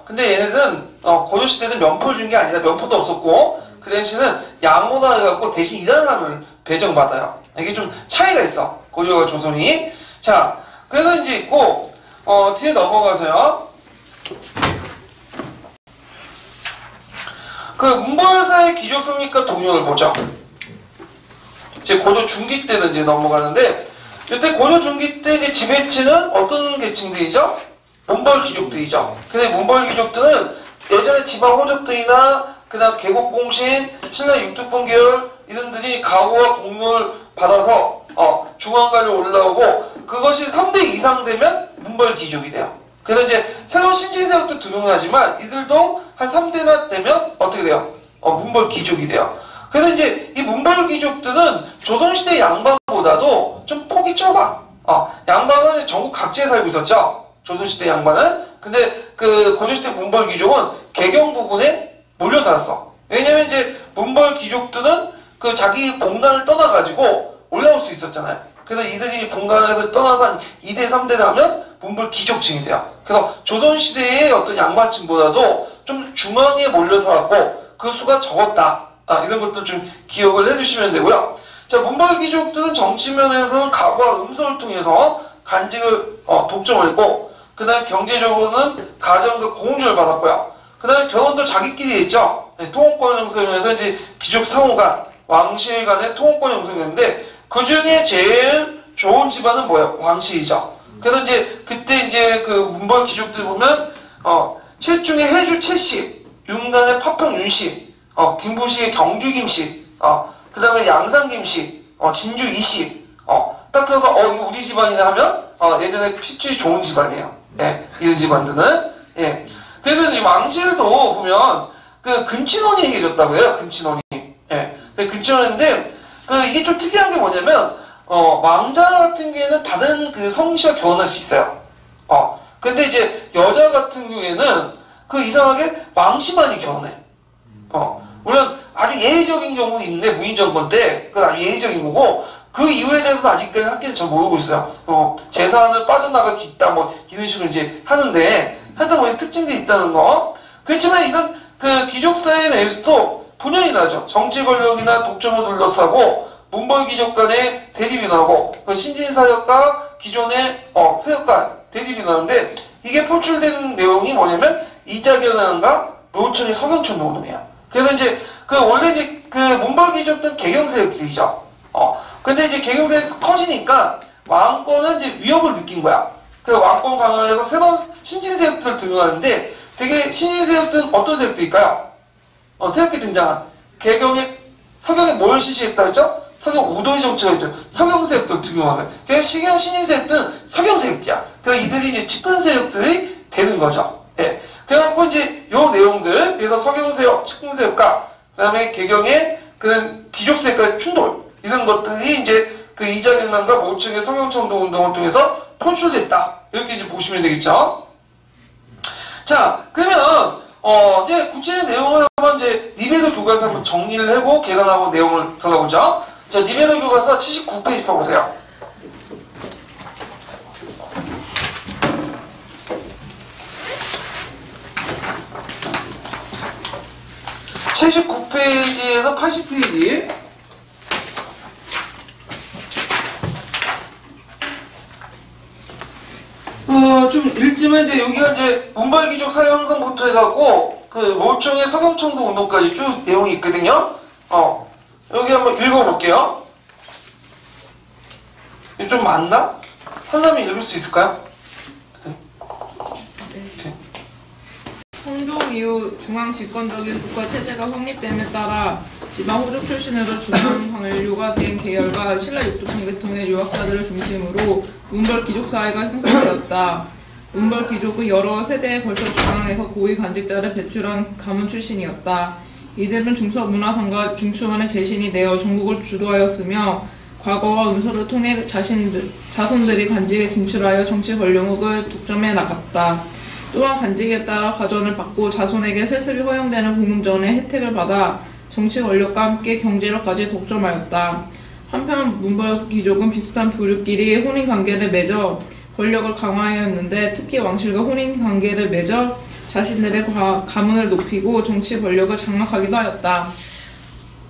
근데 얘네들은, 고려시대는 면포를 준 게 아니라 면포도 없었고, 그 대신은 양호다 해갖고 대신 일하는 사람을 배정받아요. 이게 좀 차이가 있어. 고려와 조선이. 자, 그래서 이제 있고, 뒤에 넘어가서요. 그 문벌사의 귀족성립과 동요를 보죠. 이제 고려 중기 때는 이제 넘어가는데, 이때 고려 중기 때 이제 지배층은 어떤 계층들이죠? 문벌 귀족들이죠. 근데 문벌 귀족들은 예전에 지방 호족들이나 그다음 계곡공신, 신라 육두폰 계열 이들이 가호와 공료를 받아서 중앙관로 올라오고 그것이 3대 이상 되면 문벌 귀족이 돼요. 그래서 이제 새로운 신진세력도 등용하지만 이들도 한 3대나 되면 어떻게 돼요? 문벌 귀족이 돼요. 그래서 이제 이 문벌 귀족들은 조선시대 양반보다도 좀 폭이 좁아. 양반은 전국 각지에 살고 있었죠. 조선시대 양반은. 근데 그 고려시대 문벌 귀족은 개경 부근에 몰려 살았어. 왜냐면 이제 문벌 귀족들은 그 자기 본관을 떠나가지고 올라올 수 있었잖아요. 그래서 이들이 본관에서 떠나서 한 2대, 3대 나면 문벌 귀족층이 돼요. 그래서 조선시대의 어떤 양반층보다도 좀 중앙에 몰려 살았고 그 수가 적었다. 이런 것들 좀 기억을 해두시면 되고요. 자, 문벌 귀족들은 정치면에서는 가과 음서를 통해서 간직을 독점을 했고 그 다음에 경제적으로는 가정과 공주를 받았고요. 그 다음에 결혼도 자기끼리 했죠. 통혼권 형성에서 이제 귀족 상호간, 왕실 간의 통혼권 형성이었는데, 그 중에 제일 좋은 집안은 뭐예요? 왕실이죠. 그래서 이제, 그때 이제 그 문벌 귀족들 보면, 최중의 해주 최씨, 윤간의 파평 윤씨, 김부시의 경주 김씨, 그 다음에 양산 김씨, 진주 이씨, 딱 들어서, 이거 우리 집안이나 하면, 예전에 핏줄이 좋은 집안이에요. 예, 이런 집안들은. 예. 그래서 이 왕실도 보면, 그 근친혼이 얘기해줬다고 해요, 근친혼이. 예. 근친혼인데, 이게 좀 특이한 게 뭐냐면, 왕자 같은 경우에는 다른 그 성씨와 결혼할 수 있어요. 근데 이제 여자 같은 경우에는 이상하게 왕씨만이 결혼해. 물론 아주 예외적인 경우는 있는데, 문인정권 때, 그건 아주 예외적인 거고, 그 이유에 대해서는 아직까지 학계는 잘 모르고 있어요. 재산을 빠져나갈 수 있다, 뭐, 이런 식으로 이제 하는데, 하여튼 뭐, 특징들이 있다는 거. 그렇지만 이런 그 귀족사회 내에서도 분열이 나죠. 정치 권력이나 독점을 둘러싸고, 문벌 귀족 간의 대립이 나고, 신진 사역과 기존의, 세력 간 대립이 나는데, 이게 표출된 내용이 뭐냐면, 이자견환과 노총의 서경천 노동이에요. 그래서 이제, 원래 이제, 문벌 귀족들은 개경 세력들이죠. 근데 이제 개경 세력이 커지니까, 왕권은 이제 위협을 느낀 거야. 그래서 왕권 강화해서 새로운 신진 세력들을 등용하는데, 되게 신진 세력들은 어떤 세력들일까요? 세력이 등장한. 서경에 뭘 실시했다 했죠? 서경 우도의 정치가 있죠. 서경 세력들 등용하는 거예요. 그래서 신진 세력들은 서경 세력이야. 그래서 이들이 이제 측근 세력들이 되는 거죠. 예. 그래갖고 이제 요 내용들, 그래서 서경 세력, 측근 세력과, 그 다음에 개경의 그런 귀족 세력과의 충돌, 이런 것들이 이제 이자견난과 모층의 서경천도 운동을 통해서 표출됐다. 이렇게 이제 보시면 되겠죠. 자, 그러면, 이제 구체적인 내용을 한번 이제 니베르 교과서 한번 정리를 하고 개관하고 내용을 들어가보죠. 자, 니베르 교과서 79페이지 펴보세요. 79페이지에서 80페이지. 좀 읽지만 이제 여기가 이제 문벌귀족 사회 형성부터 해갖고 모총의 서경청도 운동까지 쭉 내용이 있거든요. 여기 한번 읽어볼게요. 이거 좀 맞나? 한 사람이 읽을 수 있을까요? 성종 이후 중앙 집권적인 국가 체제가 확립됨에 따라 지방 호족 출신으로 중앙 관료가 된 계열과 신라 육도청 계통의 유학자들을 중심으로 문벌 귀족 사회가 형성되었다. 문벌 귀족은 여러 세대에 걸쳐 중앙에서 고위 관직자를 배출한 가문 출신이었다. 이들은 중서문화상과 중추만의 재신이 되어 전국을 주도하였으며 과거와 은서를 통해 자손들이 관직에 진출하여 정치 권력을 독점해 나갔다. 또한 관직에 따라 과전을 받고 자손에게 세습이 허용되는 공금전의 혜택을 받아 정치 권력과 함께 경제력까지 독점하였다. 한편 문벌 귀족은 비슷한 부류끼리 혼인관계를 맺어 권력을 강화하였는데 특히 왕실과 혼인관계를 맺어 자신들의 가문을 높이고 정치 권력을 장악하기도 하였다.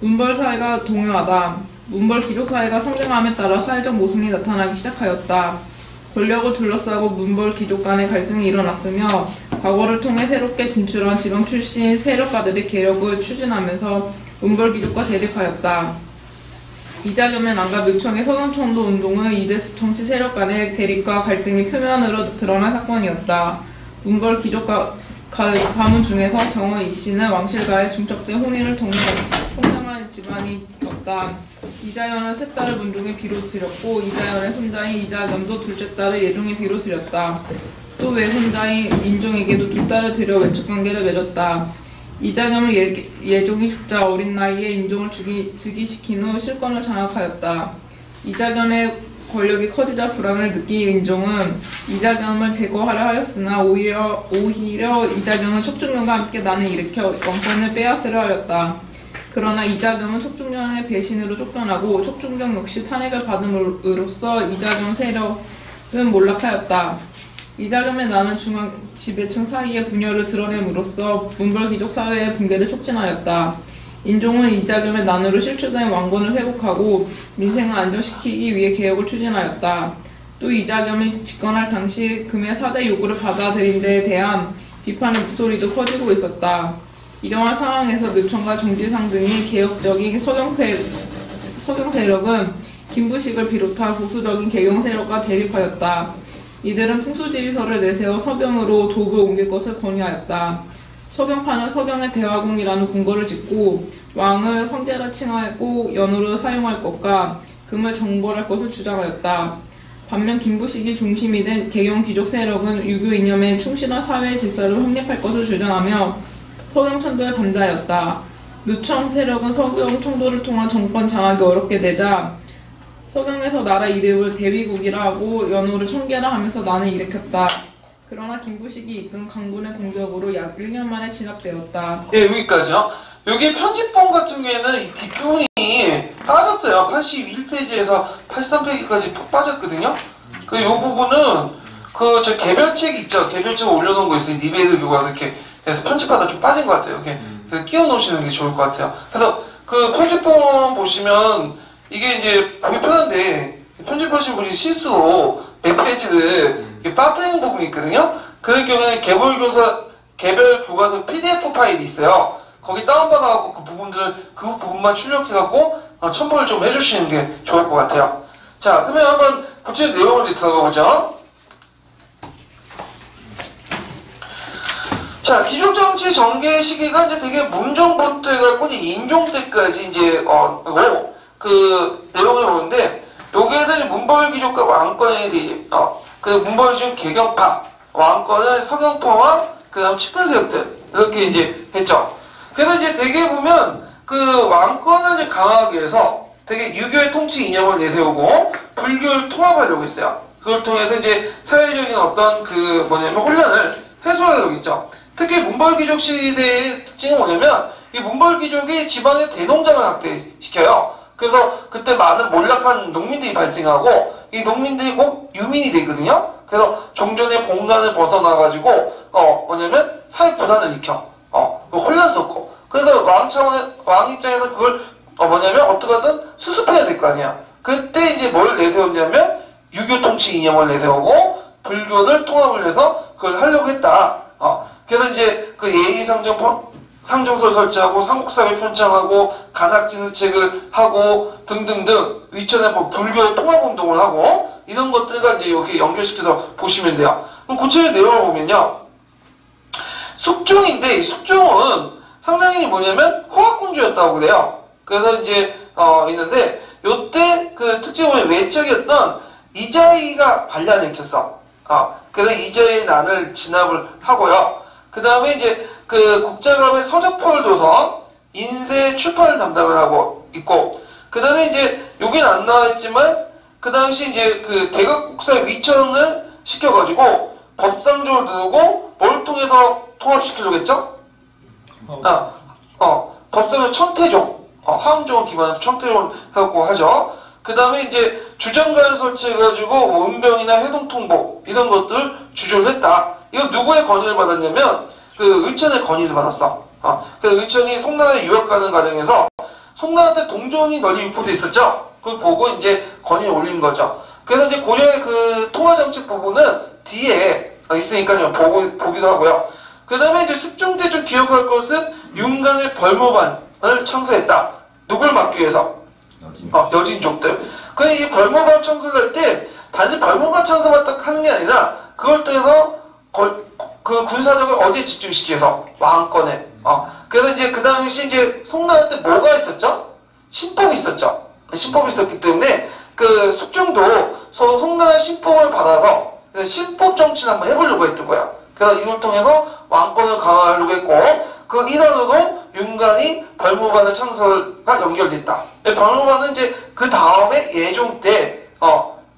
문벌 사회가 동요하다. 문벌 귀족 사회가 성장함에 따라 사회적 모순이 나타나기 시작하였다. 권력을 둘러싸고 문벌 귀족 간의 갈등이 일어났으며 과거를 통해 새롭게 진출한 지방 출신 세력가들이 개혁을 추진하면서 문벌 귀족과 대립하였다. 이자겸의 난과 묘청의 서경천도 운동은 이들 정치 세력 간의 대립과 갈등이 표면으로 드러난 사건이었다. 문벌 귀족 가문 중에서 경호 이씨는 왕실과의 중첩된 혼인을 통해 성장한 집안이었다. 이자연은 세 딸을 문종의 비로 들였고 이자연의 손자인 이자겸도 둘째 딸을 예종의 비로 들였다. 또 외손자인 인종에게도 두 딸을 들여 외척관계를 맺었다. 이자겸은 예종이 죽자 어린 나이에 인종을 즉위시킨 후 실권을 장악하였다. 이자겸의 권력이 커지자 불안을 느낀 인종은 이자겸을 제거하려 하였으나 오히려 이자겸은 척중년과 함께 난을 일으켜 왕권을 빼앗으려 하였다. 그러나 이자겸은 척중년의 배신으로 쫓겨나고 척중경 역시 탄핵을 받음으로써 이자겸 세력은 몰락하였다. 이자겸의 난은 중앙 지배층 사이의 분열을 드러냄으로써 문벌 귀족 사회의 붕괴를 촉진하였다. 인종은 이자겸의 난으로 실추된 왕권을 회복하고 민생을 안정시키기 위해 개혁을 추진하였다. 또 이자겸이 집권할 당시 금의 4대 요구를 받아들인 데에 대한 비판의 목소리도 커지고 있었다. 이러한 상황에서 묘청과 정지상 등의 개혁적인 서경 세력은 김부식을 비롯한 보수적인 개경 세력과 대립하였다. 이들은 풍수지휘서를 내세워 서경으로 도읍을 옮길 것을 건의하였다. 서경파는 서경의 대화궁이라는 궁궐을 짓고 왕을 황제라 칭하고 연호를 사용할 것과 금을 정벌할 것을 주장하였다. 반면 김부식이 중심이 된 개경 귀족 세력은 유교 이념에 충실한 사회 질서를 확립할 것을 주장하며 서경 천도에 반대하였다. 묘청 세력은 서경 천도를 통한 정권 장악이 어렵게 되자 서경에서 나라 이름을 대위국이라 하고 연호를 청계라 하면서 난을 일으켰다. 그러나 김부식이 이끈 강군의 공격으로 약 1년 만에 진압되었다. 예, 여기까지요. 여기 편집본 같은 경우에는 이 뒷부분이 빠졌어요. 81페이지에서 83페이지까지 빠졌거든요. 그 요 부분은 그 저 개별책 있죠. 개별책 올려놓은 거 있어요. 리베이드 교과서 이렇게 해서 편집하다 좀 빠진 것 같아요. 이렇게 그래서 끼워 놓으시는 게 좋을 것 같아요. 그래서 그 편집본 보시면 이게 이제 보기 편한데 편집하신 분이 실수로 몇 페이지를 빠뜨리는 부분이 있거든요. 그럴 경우에는 개별 교과서 PDF 파일이 있어요. 거기 다운받아갖고 그 부분만 출력해갖고 첨부를 좀 해주시는 게 좋을 것 같아요. 자, 그러면 한번 구체적 내용을 이제 들어가 보죠. 자, 기존정치 전개 시기가 이제 되게 문정부터 해갖고 이제 인종 때까지 이제 그 내용을 보는데 여기에는 문벌귀족과 왕권에 대해 그 문벌귀족 개경파, 왕권은 서경파와 그다음 측근세력들 이렇게 이제 했죠. 그래서 이제 되게 보면 그 왕권을 이제 강화하기 위해서 되게 유교의 통치 이념을 내세우고 불교를 통합하려고 했어요. 그걸 통해서 이제 사회적인 어떤 그 뭐냐면 혼란을 해소하려고 했죠. 특히 문벌귀족 시대의 특징은 뭐냐면 이 문벌귀족이 지방의 대농장을 확대시켜요. 그래서 그때 많은 몰락한 농민들이 발생하고 이 농민들이 곧 유민이 되거든요. 그래서 종전의 공간을 벗어나가지고 뭐냐면 사회 분란을 일으켜 혼란스럽고 그래서 왕 입장에서 그걸 뭐냐면 어떻게든 수습해야 될 거 아니야. 그때 이제 뭘 내세웠냐면 유교 통치 이념을 내세우고 불교를 통합을 해서 그걸 하려고 했다. 그래서 이제 그 상정설 설치하고 삼국사를 편찬하고 간학진흥책을 하고 등등등 위천에 불교 통합운동을 하고 이런 것들과 이제 여기 연결시켜서 보시면 돼요. 그럼 구체적 내용을 보면요. 숙종인데 숙종은 상당히 뭐냐면 허학군주였다고 그래요. 그래서 이제 있는데 요때 그 특징은 외척이었던 이자희가 반란을 일으켰어. 그래서 이자희의 난을 진압을 하고요. 그 다음에 이제 그 국자감의 서적포를 둬서 인쇄 출판을 담당을 하고 있고, 그 다음에 이제 여긴 안 나와있지만 그 당시 이제 그 대각국사 위천을 시켜가지고 법상조를 두고 뭘 통해서 통합시키려고 했죠? 법상조 천태종, 하흥종을 기반으로 천태종을 해갖고 하죠. 그 다음에 이제 주정관을 설치해가지고 원병이나 해동통보 이런 것들 주조를 했다. 이건 누구의 건의를 받았냐면 그 의천의 건의를 받았어. 그 의천이 송나라에 유학 가는 과정에서 송나라한테 동전이 널리 유포돼 있었죠. 그걸 보고 이제 건의를 올린 거죠. 그래서 이제 고려의 그 통화정책 부분은 뒤에 있으니까 보기도 하고요. 그 다음에 이제 숙종 때 좀 기억할 것은 윤간의 벌무반을 창설했다. 누굴 막기 위해서? 여진족들. 근데 이 벌무반 창설을 할 때 단지 벌무반 창설만 딱 하는 게 아니라 그걸 통해서 그 군사력을 어디에 집중시켜서 왕권에. 그래서 이제 그 당시 이제 송나라 때 뭐가 있었죠? 신법이 있었죠. 신법이 있었기 때문에 그 숙종도 송나라 신법을 받아서 신법 정치를 한번 해보려고 했던 거야. 그래서 이걸 통해서 왕권을 강화하려고 했고 그 일환으로 윤간이 벌무반의 창설과 연결됐다. 벌무반은 이제 그 다음에 예종 때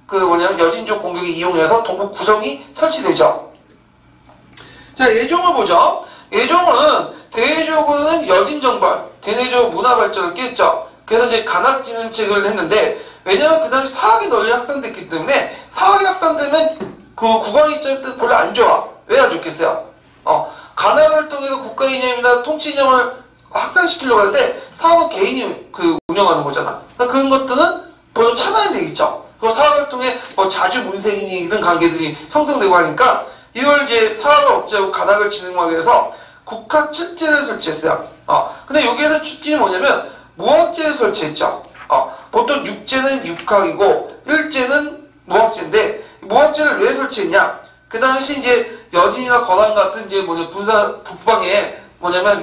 그 뭐냐면 여진족 공격에 이용해서 동북 구성이 설치되죠. 자, 예종을 보죠. 예종은 대외적으로는 여진정벌, 대내적 문화발전을 깼죠. 그래서 이제 간학진흥책을 했는데 왜냐면 그 당시 사학이 널리 확산됐기 때문에 사학이 확산되면 그 국왕 입장에서 별로 안 좋아. 왜 안 좋겠어요? 간학을 통해서 국가 이념이나 통치 이념을 확산시키려고 하는데 사학은 개인이 그 운영하는 거잖아. 그러니까 그런 것들은 별로 차단이 되겠죠. 그리고 사학을 통해 뭐 자주 문생인이 이런 관계들이 형성되고 하니까 이걸 이제 사업을 억제하고 가닥을 진행하기 위해서 국학 7제를 설치했어요. 근데 여기에서 특징이 뭐냐면 무학제를 설치했죠. 보통 6제는 육학이고 1제는 무학제인데 무학제를 왜 설치했냐? 그 당시 이제 여진이나 거란 같은 이제 북방에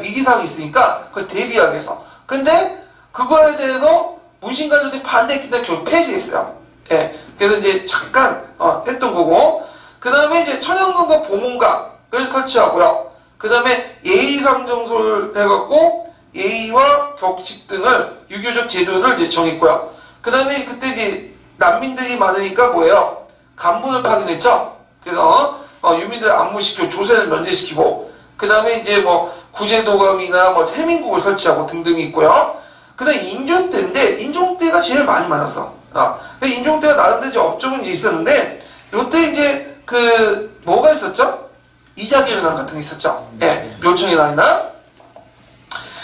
위기상이 있으니까 그걸 대비하기 위해서. 근데 그거에 대해서 문신관료들이 반대했기 때문에 결국 폐지했어요. 예. 그래서 이제 잠깐 했던 거고. 그 다음에 이제 천연관과 보문각을 설치하고요. 그 다음에 예의상정소를 해갖고 예의와 격식 등을 유교적 제도를 이제 정했고요. 그 다음에 그때 이제 난민들이 많으니까 뭐예요? 간부를 파견했죠. 그래서 유민들 안무시키고 조세를 면제시키고, 그 다음에 이제 뭐 구제도감이나 세민국을 설치하고 등등이 있고요. 그 다음에 인종 때인데 인종 때가 제일 많이 많았어. 인종 때가 나름대로 이제 업종은 이제 있었는데 요때 이제 뭐가 있었죠? 이자기문화 같은 게 있었죠. 예, 묘청의 난이나.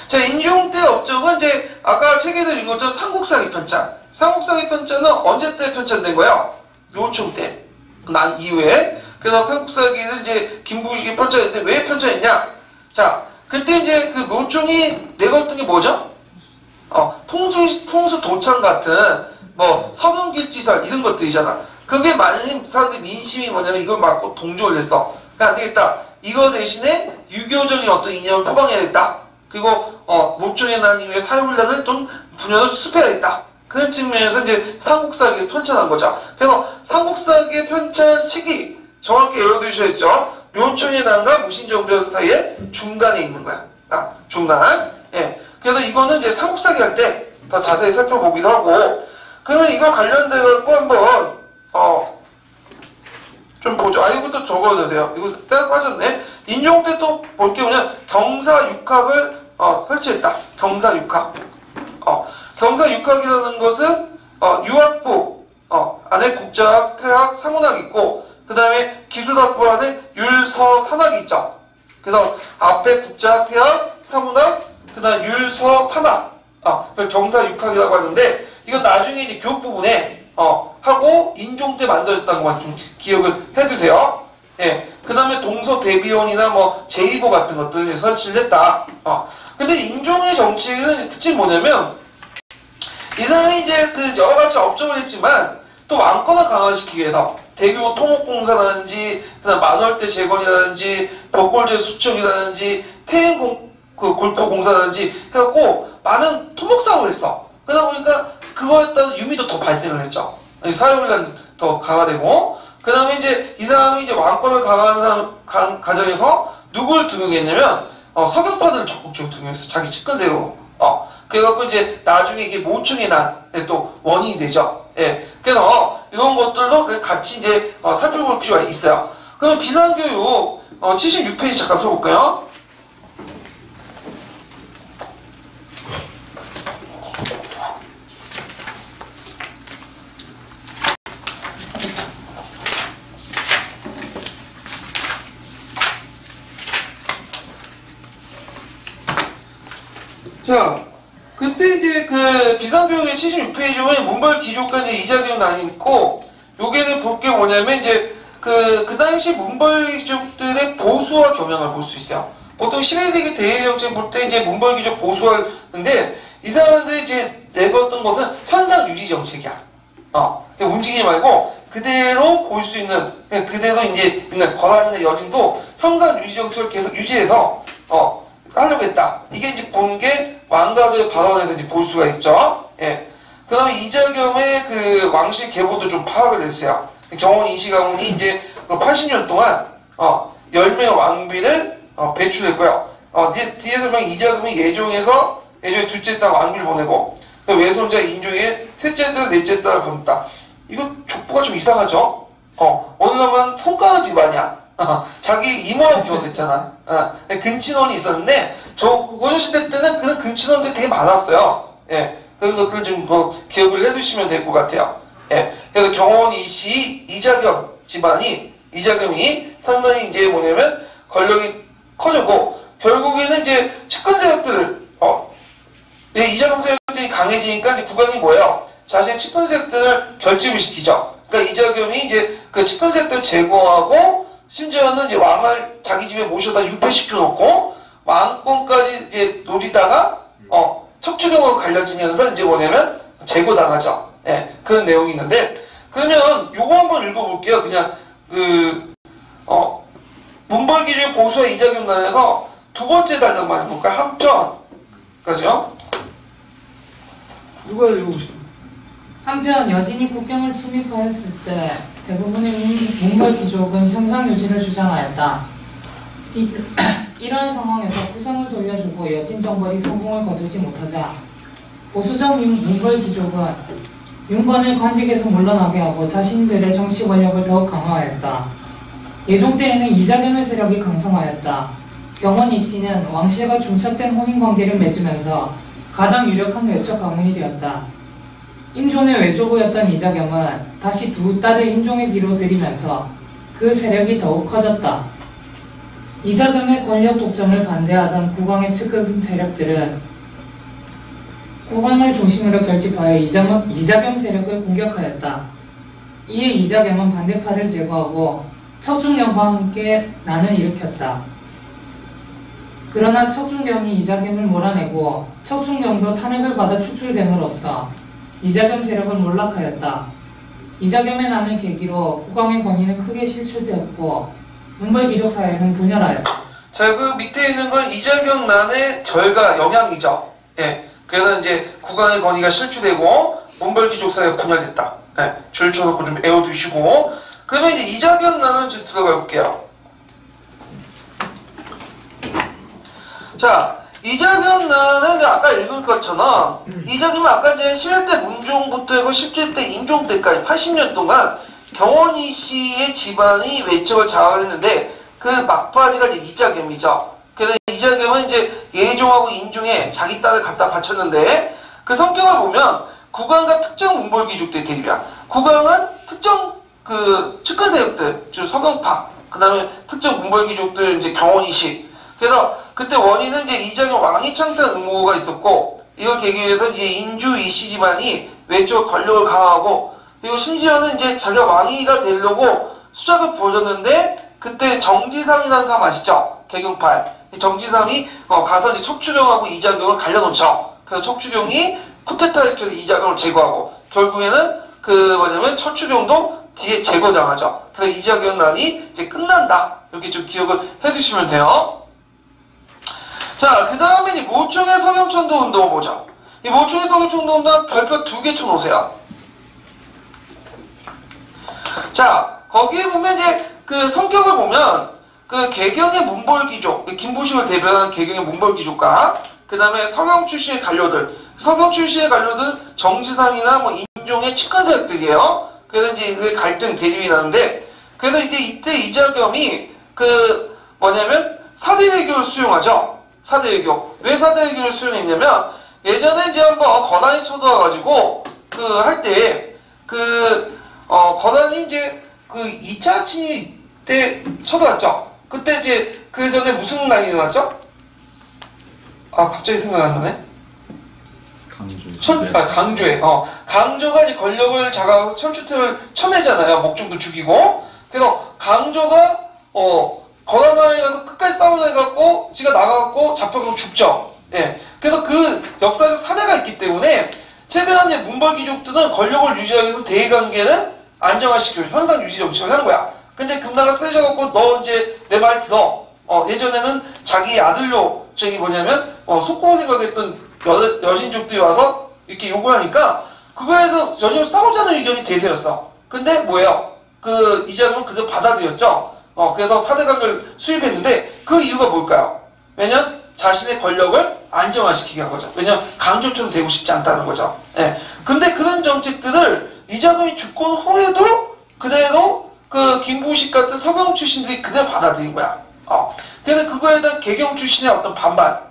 자, 인종 때 업종은 이제 아까 책에도 읽은 것처럼 삼국사기 편찬. 삼국사기 편찬은 언제 때 편찬된 거예요? 묘청 때. 난 이후에. 그래서 삼국사기는 이제 김부식이 편찬했는데 왜 편찬했냐? 자, 그때 이제 묘청이 내걸었던 게 뭐죠? 풍수 도창 같은 서경길지설 이런 것들이잖아. 그게 많은 사람들이 민심이 뭐냐면 이걸 막고 동조를 했어. 그러니까 안 되겠다. 이거 대신에 유교적인 어떤 이념을 표방해야겠다. 그리고 묘청의 난 이후에 사회훈련을 좀 분야로 수습해야겠다. 그런 측면에서 이제 삼국사기를 편찬한 거죠. 그래서 삼국사기의 편찬 시기 정확히 외워두셔야죠. 묘청의 난과 무신정변 사이에 중간에 있는 거야. 중간. 예. 그래서 이거는 이제 삼국사기 할 때 더 자세히 살펴보기도 하고. 그러면 이거 관련돼갖고 한번 좀 보죠. 이것도 적어도 되세요. 이거 빠졌네. 인종 때 또 볼 게 뭐냐, 경사육학을 설치했다. 경사육학. 경사육학이라는 것은 유학부 안에 국자학, 태학, 상문학이 있고, 그 다음에 기술학부 안에 율서, 산학이 있죠. 그래서 앞에 국자학, 태학, 사문학, 그 다음 율서, 산학, 경사육학이라고 하는데, 이건 나중에 이제 교육 부분에 하고 인종 때 만들어졌다는 것만 좀 기억을 해두세요. 예. 그 다음에 동서대비원이나 제2보 같은 것들을 설치를 했다. 근데 인종의 정치는 특징이 뭐냐면, 이 사람이 이제 여러 가지 업종을 했지만, 또 왕권을 강화시키기 위해서, 대규모 토목공사라든지, 그 다음 만월대 재건이라든지, 벽골제 수축이라든지, 골프공사라든지 해갖고, 많은 토목사업을 했어. 그러다 보니까, 그거에 따른 유미도 더 발생을 했죠. 사회훈련 더 강화되고, 그 다음에 이제 이 사람이 이제 왕권을 강화하는 가정에서 누굴 등용했냐면, 서경파들을 적극적으로 등용했어. 자기 측근세로. 그래갖고 이제 나중에 이게 모충의 난의 또 원인이 되죠. 예. 그래서 이런 것들도 같이 이제 살펴볼 필요가 있어요. 그럼 비상교육 76페이지 잠깐 펴볼까요? 자, 그때 이제 비상교육의 76페이지 보면 문벌 기족과 이제 이자교육 난이 있고, 요게는 볼 게 뭐냐면 이제 그 당시 문벌 기족들의 보수화 경향을 볼 수 있어요. 보통 11세기 대외정책 볼 때 이제 문벌 기족 보수화인데, 이 사람들이 이제 내걸었던 것은 현상 유지 정책이야. 움직이지 말고 그대로 볼 수 있는, 그대로 이제 있는 권한이나 여진도 현상 유지 정책을 계속 유지해서 하려고 했다. 이게 이제 본 게 왕가들의 발언에서 이제 볼 수가 있죠. 예. 그 다음에 이자겸의 왕실 계보도 좀 파악을 해주세요. 경원 이시가문이 이제 80년 동안 10명의 왕비를 배출했고요. 이제 뒤에서 보면 이자겸이 예종의 둘째 딸 왕비를 보내고, 외손자 인종의 셋째 딸, 넷째 딸을 보냈다. 이거 족보가 좀 이상하죠? 어느 놈은 풍가의 집안이야. 자기 이모하고 결혼했잖아. 근친혼이 있었는데, 고려 시대 때는 그 근친혼들이 되게 많았어요. 예. 그런 것들 좀 기억을 해두시면 될 것 같아요. 예. 그래서 경원 이시 이자겸 이자겸이 상당히 이제 뭐냐면 권력이 커졌고, 결국에는 이제 측근 세력들을, 이자겸 세력들이 강해지니까 이제 국왕이 뭐예요? 자신의 측근 세력들을 결집을 시키죠. 그러니까 이자겸이 이제 그 측근 세력들을 제거하고, 심지어는 이제 왕을 자기 집에 모셔다 유폐시켜 놓고 왕권까지 이제 노리다가 척추경으로 갈라지면서 이제 뭐냐면 제거당하죠. 예, 그런 내용이 있는데 그러면 요거 한번 읽어볼게요. 그냥 문벌기준 보수와 이자겸난에서 두 번째 단락만 해볼까요? 한 편까지요. 누가 읽어보실까요? 한편 여진이 국경을 침입하였을 때 대부분의 몽골 귀족은 현상 유지를 주장하였다. 이러한 상황에서 후성을 돌려주고 여진 정벌이 성공을 거두지 못하자 보수적 몽골 귀족은 윤건을 관직에서 물러나게 하고 자신들의 정치 권력을 더욱 강화하였다. 예종 때에는 이자겸의 세력이 강성하였다. 경원 이씨는 왕실과 중첩된 혼인관계를 맺으면서 가장 유력한 외척 가문이 되었다. 인종의 외조부였던 이자겸은 다시 두 딸을 인종의 기로 들이면서 그 세력이 더욱 커졌다. 이자겸의 권력 독점을 반대하던 국왕의 측근 세력들은 국왕을 중심으로 결집하여 이자겸 세력을 공격하였다. 이에 이자겸은 반대파를 제거하고 척준경과 함께 난을 일으켰다. 그러나 척준경이 이자겸을 몰아내고 척준경도 탄핵을 받아 축출됨으로써 이자겸 세력은 몰락하였다. 이자겸의 난을 계기로 국왕의 권위는 크게 실추되었고 문벌 귀족 사회는 분열하였다. 자, 그 밑에 있는 건 이자겸 난의 결과 영향이죠. 예, 그래서 이제 국왕의 권위가 실추되고 문벌 귀족 사회가 분열됐다. 예, 줄 쳐놓고 좀 외워두시고 그러면 이제 이자겸 난은 좀 들어가 볼게요. 자, 이자겸 난은 아까 읽은 것처럼 이자겸은 아까 이제 11대 문종부터 하고 17대 인종 때까지 80년 동안 경원이 씨의 집안이 외척을 장악했는데 그 막바지가 이제 이자겸이죠. 그래서 이자겸은 이제 예종하고 인종에 자기 딸을 갖다 바쳤는데 그 성격을 보면 국왕과 특정 문벌 귀족들의 대립이야. 국왕은 특정 그 측근 세력들, 즉 서경파, 그 다음에 특정 문벌 귀족들 이제 경원이 씨. 그래서 그때 원인은 이제 이자겸 왕위 창탈 의무가 있었고 이걸 계기로 해서 이제 인주 이씨 집안이 외적 권력을 강화하고 그리고 심지어는 이제 자기가 왕위가 되려고 수작을 벌였는데 그때 정지상이라는 사람 아시죠? 개경팔. 정지상이 가서 이제 척추경하고 이자겸을 갈려놓죠. 그래서 척추경이 쿠데타를 일으켜서 이자겸을 제거하고 결국에는 척추경도 뒤에 제거당하죠. 그래서 이자겸 난이 이제 끝난다. 이렇게 좀 기억을 해두시면 돼요. 자, 그 다음에 이제 모총의 서경천도 운동을 보자. 이 모총의 서경천도 운동은 별표 2개 쳐놓으세요. 자, 거기에 보면 이제 그 성격을 보면 그 개경의 문벌귀족, 김부식을 대변하는 개경의 문벌귀족과 그 다음에 서경 출신의 관료들, 서경 출신의 관료들은 정지상이나 뭐 인종의 측근 세력들이에요. 그래서 이제 그 갈등 대립이 나는데, 그래서 이제 이때 이자겸이 그 뭐냐면 사대외교를 수용하죠. 사대외교. 왜 사대외교를 수용했냐면 예전에 이제 한번 거란이 쳐들어와가지고 그 할 때 거란이 이제 그 2차 침입 때 쳐들어왔죠. 그때 이제 그 전에 무슨 난이 일어났죠? 아, 갑자기 생각 안 나네. 강조에. 강조가 이제 권력을 잡아서 천추태를 쳐내잖아요. 목종도 죽이고. 그래서 강조가 거란나라에 가서 끝까지 싸우려해갖고 지가 나가갖고 잡혀서 죽죠. 예. 그래서 그 역사적 사례가 있기 때문에 최대한 이제 문벌 귀족들은 권력을 유지하기 위해서 대의관계는 안정화시키고 현상 유지 정책을 하는 거야. 근데 금나라 세져갖고 너 이제 내 말 들어. 예전에는 자기 아들로 속고 생각했던 여신족들이 와서 이렇게 욕을 하니까 그거에서 전혀 싸우자는 의견이 대세였어. 근데 뭐예요? 그 이자겸은 그대로 받아들였죠. 그래서 사대강을 수입했는데 그 이유가 뭘까요? 왜냐면 자신의 권력을 안정화시키게 한 거죠. 왜냐면 강조처럼 되고 싶지 않다는 거죠. 예. 근데 그런 정책들을 이자겸이 죽고 후에도 그대로 그 김부식 같은 서경 출신들이 그대로 받아들인 거야. 그래서 그거에 대한 개경 출신의 어떤 반발,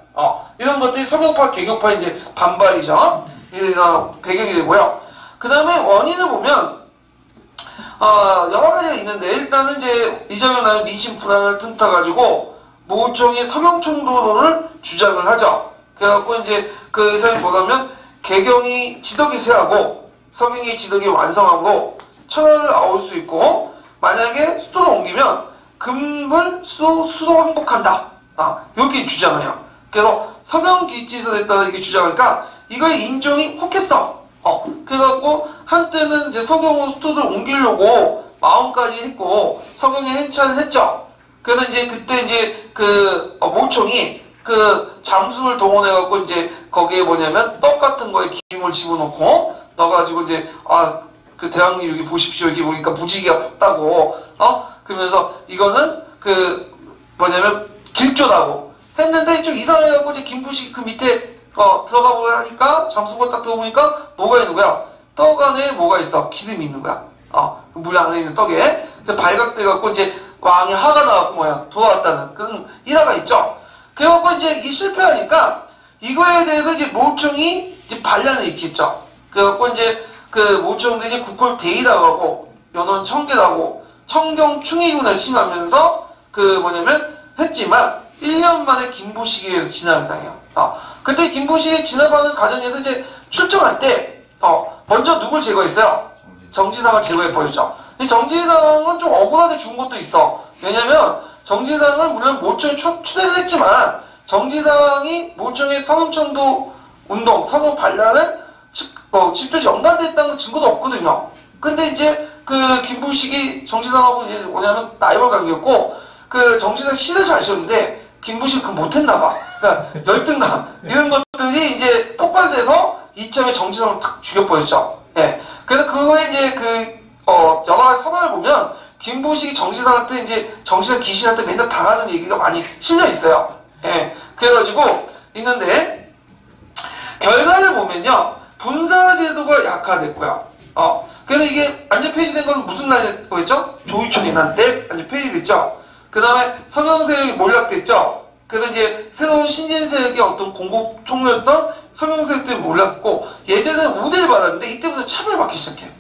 이런 것들이 서경파, 개경파의 이제 반발이죠. 이런 배경이 되고요. 그 다음에 원인을 보면, 여러 가지가 있는데, 일단은 이제 이자겸 나의 민심 불안을 틈타가지고, 모총이 서경총도론을 주장을 하죠. 그래갖고 이제 그 사람이 뭐냐면, 개경이 지덕이 세하고, 서경이 지덕이 완성하고, 천하를 아울 수 있고, 만약에 수도를 옮기면, 금을 수도 항복한다. 이렇게 주장해요. 그래서 서경기치서에 따라 이게 주장하니까 이거에 인종이 혹했어. 그래갖고 한때는 이제 서경으로 수도를 옮기려고 마음까지 했고 서경에 행차를 했죠. 그래서 이제 그때 이제 그 모총이 그 장수를 동원해갖고 이제 거기에 뭐냐면 떡 같은 거에 기름을 집어넣고 넣어가지고 이제 그 대왕님 여기 보십시오. 여기 보니까 무지개가 폈다고 그러면서 이거는 그 뭐냐면 길조다고 했는데 좀 이상해갖고 이제 김부식 그 밑에 들어가 보니까 장수가 딱 들어보니까 뭐가 있는 거야? 떡 안에 뭐가 있어? 기름이 있는 거야. 물 안에 있는 떡에 발각돼갖고 이제 왕이 화가 나갖고 뭐야 돌아왔다는 그런 일화가 있죠. 그래갖고 이제 이게 실패하니까 이거에 대해서 이제 모총이 이제 반란을 일으켰죠. 그래갖고 이제 그 모총들이 국호를 대의라고 하고 연원 청계라고 청경충의군을 신하면서 그 뭐냐면 했지만 1년 만에 김부식에 의해서 진압을 당해요. 그때 김부식이 진압하는 과정에서 이제 출정할 때 먼저 누굴 제거했어요? 정지상을 제거해버렸죠. 이 정지상은 좀 억울하게 죽은 것도 있어. 왜냐면 정지상은 물론 모총이 추대를 했지만 정지상이 모총의 서금천도 운동, 서금 반란을 직접 연관됐다는 증거도 없거든요. 근데 이제 그 김부식이 정지상하고 이제 뭐냐면 라이벌 관계였고 그 정지상 시를 잘 씌웠는데 김부식 그거 못했나봐. 그러니까 열등감 이런 것들이 이제 폭발돼서 이참에 정지상을 탁 죽여버렸죠. 예. 그래서 그거에 이제 여러 가지 서가를 보면 김부식이 정지상한테 이제 정지상 귀신한테 맨날 당하는 얘기가 많이 실려 있어요. 예. 그래가지고 있는데 결과를 보면요 분사제도가 약화됐고요. 그래서 이게 완전 폐지된 건 무슨 날이 거였죠? 조의총이 난 때 완전 폐지됐죠. 그 다음에 서경세력이 몰락됐죠. 그래서 이제 새로운 신진세력의 어떤 공급 총리였던 서경세력 때문에 몰락했고 예전에는 우대를 받았는데 이때부터 차별받기 시작해요.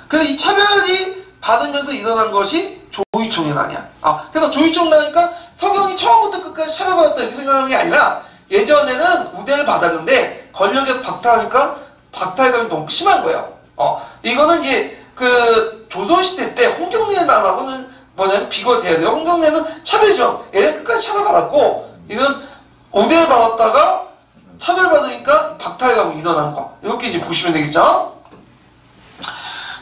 그래서 이 차별이 받으면서 일어난 것이 조의총연난이야. 그래서 조의총연나니까 서경이 처음부터 끝까지 차별받았다 이렇게 생각하는 게 아니라 예전에는 우대를 받았는데 권력에서 박탈하니까 박탈감이 너무 심한 거예요. 이거는 이제 그 조선시대 때 홍경래나라고는 뭐냐면 비교돼야 돼요. 홍경래는 차별이죠. 얘는 끝까지 차별받았고 이런 우대를 받았다가 차별받으니까 박탈감이 일어난 거. 이렇게 이제 보시면 되겠죠.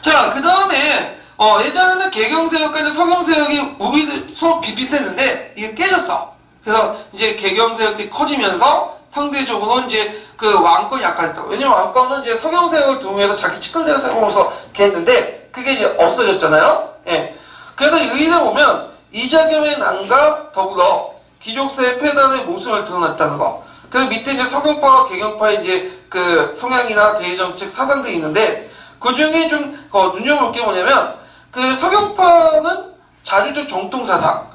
자, 그 다음에 예전에는 개경세력과 이제 서경세력이 우리들 서로 비슷했는데 이게 깨졌어. 그래서 이제 개경세력이 커지면서 상대적으로 이제 그 왕권이 약화됐다. 왜냐면 왕권은 이제 서경세력을 동원해서 자기 측근세력을 세우면서 했는데 그게 이제 없어졌잖아요. 예. 그래서 여기서 보면 이자겸의 난과 더불어 귀족세의 폐단의 모습을 드러냈다는 거. 그래서 밑에 이제 서경파와 개경파의 이제 그 성향이나 대의정책 사상들이 있는데 그 중에 좀 눈여볼 게 뭐냐면 그 서경파는 자주적 정통사상,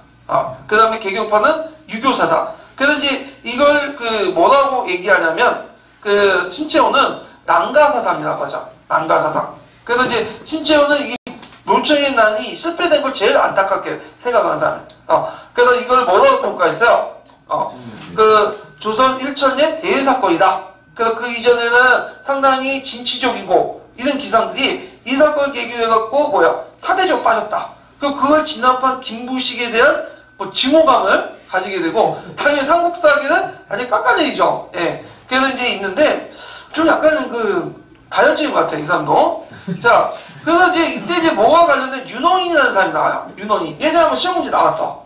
그 다음에 개경파는 유교사상. 그래서 이제 이걸 그 뭐라고 얘기하냐면 그 신채호는 난가사상이라고 하죠. 난가사상. 그래서 이제 신채호는 이게 모총의 난이 실패된 걸 제일 안타깝게 생각하는 사람. 그래서 이걸 뭐라고 평가했어요? 그 조선 1000년 대사건이다. 그래서 그 이전에는 상당히 진취적이고 이런 기상들이 이 사건을 계기로 해갖고 사대적 빠졌다. 그리고 그걸 진압한 김부식에 대한 증오감을 가지게 되고 당연히 삼국사기는 아주 깎아내리죠. 예. 그래서 이제 있는데 좀 약간은 그 다혈질인 것 같아요. 이 사람도. 자, 그래서 이제 이때 이제 뭐와 관련된 윤원이라는 사람이 나와요. 윤원이. 예전에 한번 시험 문제 나왔어.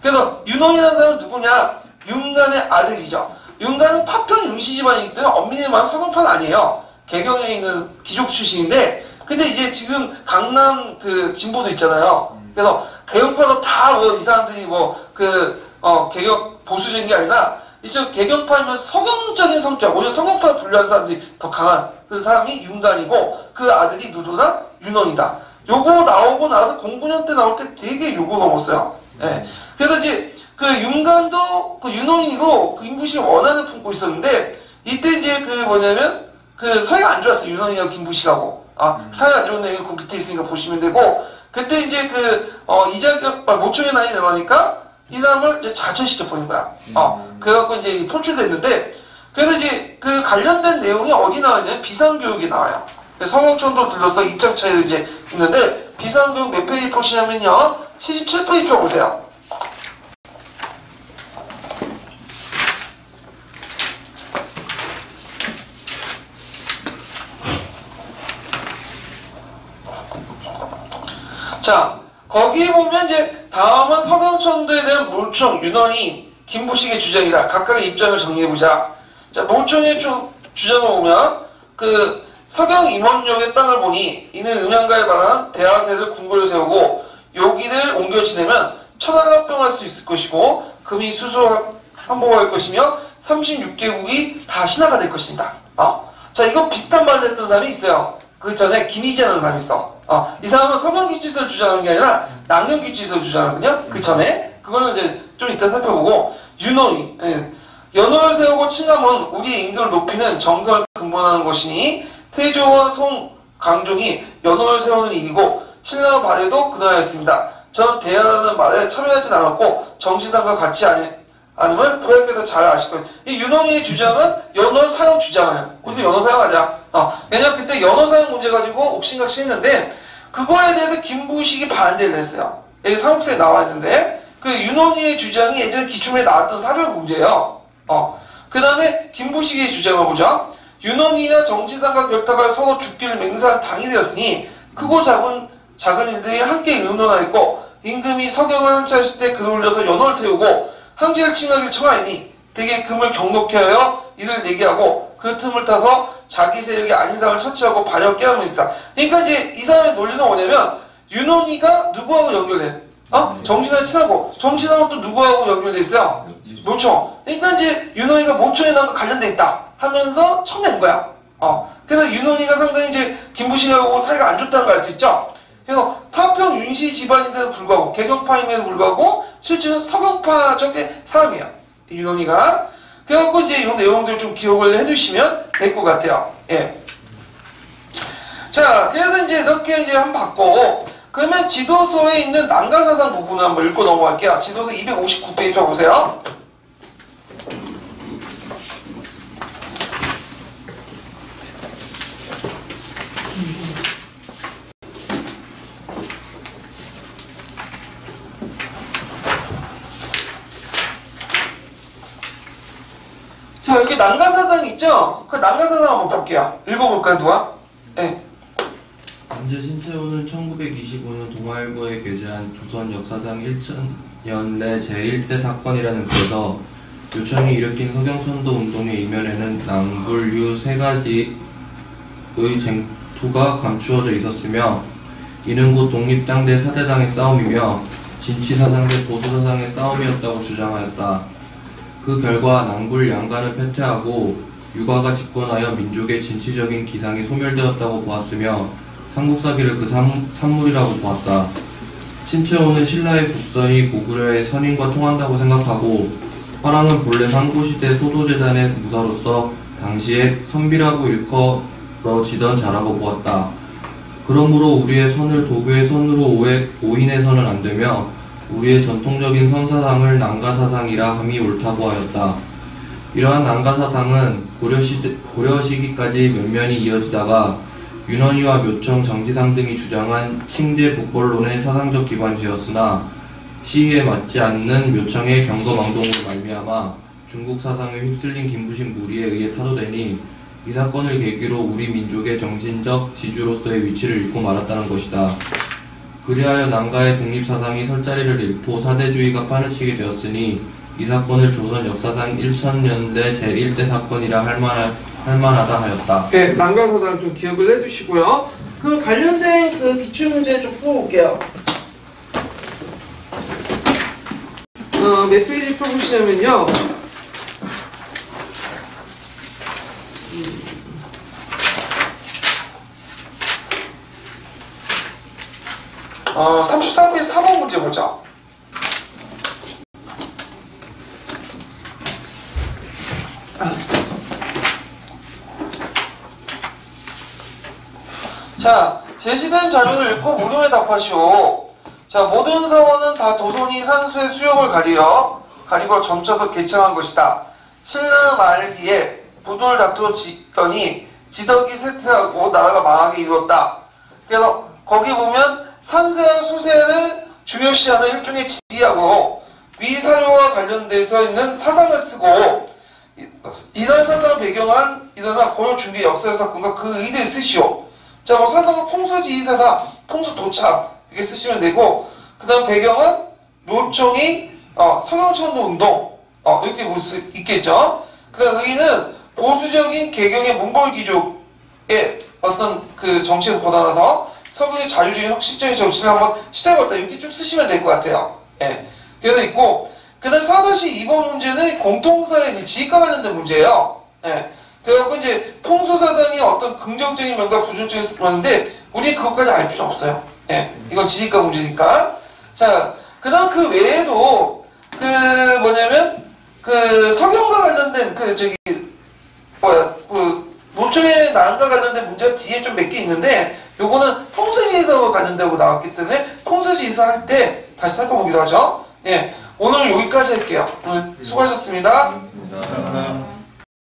그래서 윤원이라는 사람은 누구냐? 윤간의 아들이죠. 윤간은 파편 윤씨 집안이기 때문에 엄밀히 말하면 서경파는 아니에요. 개경에 있는 귀족 출신인데 근데 이제 지금 강남 그 진보도 있잖아요. 그래서 개경파도 다 이 사람들이 개경 보수적인 게 아니라 이쪽 개경파이면 서경적인 성격, 오히려 서경파를 분류하는 사람들이 더 강한 그 사람이 윤간이고 그 아들이 누구다? 윤원이다. 요거 나오고 나서 09년 때 나올 때 되게 요거 넘었어요. 예. 그래서 이제 그 윤간도 그 윤원이도 그 김부식이 원한을 품고 있었는데 이때 이제 그 뭐냐면 그 사이가 안 좋았어요. 윤원이하고 김부식하고. 사이가 안 좋은데 그 밑에 있으니까 보시면 되고 그때 이제 이자겸 모총의 난이 나가니까 이 사람을 이제 자천시켜 버린 거야. 그래갖고 이제 통출됐는데 그래서 이제 그 관련된 내용이 어디 나왔냐면 비상교육이 나와요. 성형천도 들러서 입장 차이도 이제 있는데 비상교육 몇 페이지 보시냐면요. 77페이지 펴보세요. 자, 거기 보면 이제 다음은 서경천도에 대한 몰총, 윤원이, 김부식의 주장이다. 각각의 입장을 정리해보자. 자, 몰총의 주장을 보면 그 서경 임원역의 땅을 보니 이는 음양가에 관한 대하세를 궁궐을 세우고 여기를 옮겨 지내면 천하갑병할 수 있을 것이고 금이 수수 항복할 것이며 36개국이 다 신하가 될 것입니다. 자, 이거 비슷한 말을 했던 사람이 있어요. 그 전에 김희재라는 사람이 있어. 이 사람은 서경규지서를 주장하는 게 아니라 남경규지서를 주장하거든요. 그 전에 그거는 이제 좀 이따 살펴보고 윤원이 연호를 세우고 칭함은 우리의 임금을 높이는 정성을 근본하는 것이니 태조와 송강종이 연호를 세우는 일이고 신라와 발해도 그날이었습니다. 전 대하라는 말에 참여하진 않았고 정치상과 같이 않음을 부하께서 잘 아실 거예요. 이 윤원이의 주장은 연호 사용 주장이에요. 우리도 연호 사용하자. 왜냐면 그때 연호 사용 문제 가지고 옥신각신 했는데 그거에 대해서 김부식이 반대를 했어요. 여기 삼국사에 나와 있는데 그 윤원이의 주장이 예전에 기출문에 나왔던 사별 문제예요. 그 다음에 김부식의 주장을 보자. 윤원이나 정치상과 결탁할 서로 죽기를 맹세한 당이 되었으니 크고 작은 일들이 함께 의논하였고 임금이 서경을 항치하실 때 글을 올려서 연호를 세우고 황제를 칭하기를 청하이니 대개 금을 경록케 하여 이를 내게 하고 그 틈을 타서 자기 세력이 아닌 사람을 처치하고 반역 깨함을 있다. 그러니까 이제 이 사람의 논리는 뭐냐면 윤원이가 누구하고 연결돼? 정신을 친하고 정신하고 또 누구하고 연결돼 있어요? 모총. 그러니까 이제 윤원이가 모총에 나온 거 관련돼 있다 하면서 쳐낸 거야. 그래서 윤원이가 상당히 이제 김부식하고 사이가 안 좋다는 걸 알 수 있죠. 그래서 파평 윤씨 집안인데도 불구하고 개경파임에도 불구하고 실제는 서경파 쪽의 사람이에요. 윤원이가. 그래갖고 이제 이런 내용들 좀 기억을 해두시면 될 것 같아요. 예. 자, 그래서 이제 이렇게 이제 한번 봤고, 그러면 지도서에 있는 난가사상 부분을 한번 읽고 넘어갈게요. 지도서 259페이지 펴보세요. 자, 여기 난가사상 있죠? 그 난가사상 한번 볼게요. 읽어볼까요, 누가? 네. 현재 신채호는 1925년 동아일보에 게재한 조선 역사상 1000년 내 제1대 사건이라는 글에서 요청이 일으킨 서경천도 운동의 이면에는 낭불류 세 가지의 쟁투가 감추어져 있었으며 이는 곧 독립당 대 사대당의 싸움이며 진취사상 대 보수사상의 싸움이었다고 주장하였다. 그 결과 낭불 양간을 패퇴하고 유가가 집권하여 민족의 진취적인 기상이 소멸되었다고 보았으며 삼국사기를 그 산물이라고 보았다. 신채호는 신라의 국선이 고구려의 선인과 통한다고 생각하고 화랑은 본래 상고시대 소도재단의 무사로서 당시에 선비라고 일컬어지던 자라고 보았다. 그러므로 우리의 선을 도교의 선으로 오인해서는 안되며 우리의 전통적인 선사상을 난가사상이라 함이 옳다고 하였다. 이러한 난가사상은 고려 시기까지 면면이 이어지다가 윤원이와 묘청, 정지상 등이 주장한 칭제 북벌론의 사상적 기반이 되었으나 시위에 맞지 않는 묘청의 경거망동으로 말미암아 중국 사상에 휩쓸린 김부식 무리에 의해 타도되니 이 사건을 계기로 우리 민족의 정신적 지주로서의 위치를 잃고 말았다는 것이다. 그리하여 난가의 독립사상이 설자리를 잃고 사대주의가 판을 치게 되었으니 이 사건을 조선 역사상 1000년대 제1대 사건이라 할 만하다 하였다. 네, 난가사상 좀 기억을 해두시고요. 그럼 관련된 그 기출문제 좀 풀어볼게요. 몇 페이지 펴보시냐면요. 33페이지 4번 문제 보자. 자, 제시된 자료를 읽고 물음에 답하시오. 자, 모든 사원은 다 도손이 산수의 수욕을 가리고 점쳐서 개창한 것이다. 신라 말기에 부도를 다투어 짓더니 지덕이 쇠퇴하고 나라가 망하게 이루었다. 그래서 거기 보면 산세와 수세를 중요시하는 일종의 지리하고 위 사료와 관련돼서 있는 사상을 쓰고 이런 사상을 배경한 일어난 고려 중기 역사 사건과 그 의대를 쓰시오. 자, 뭐 사상은 풍수지리사상, 풍수도착 이렇게 쓰시면 되고, 그 다음 배경은 노총이 성형천도 운동 이렇게 볼 수 있겠죠. 그 다음 의의는 보수적인 개경의 몽골귀족의 어떤 그 정치에서 벗어나서 서구의 자유주의 혁신적인 정치를 한번 시도해봤다 이렇게 쭉 쓰시면 될 것 같아요. 예. 그래서 있고, 그 다음 4-2번 문제는 공통사회 지식과 관련된 문제예요. 예. 그래갖고 이제 풍수사상의 어떤 긍정적인 면과 부정적인 면인데 우리 그것까지 알 필요 없어요. 예. 이건 지식과 문제니까. 자, 그 다음 그 외에도 그 뭐냐면 그 석영과 관련된 그 노총의 난과 관련된 문제가 뒤에 좀 몇 개 있는데 요거는 풍수지리서 관련되고 나왔기 때문에 풍수지리서 할 때 다시 살펴보기도 하죠. 예. 오늘 여기까지 할게요. 오늘 수고하셨습니다. 감사합니다.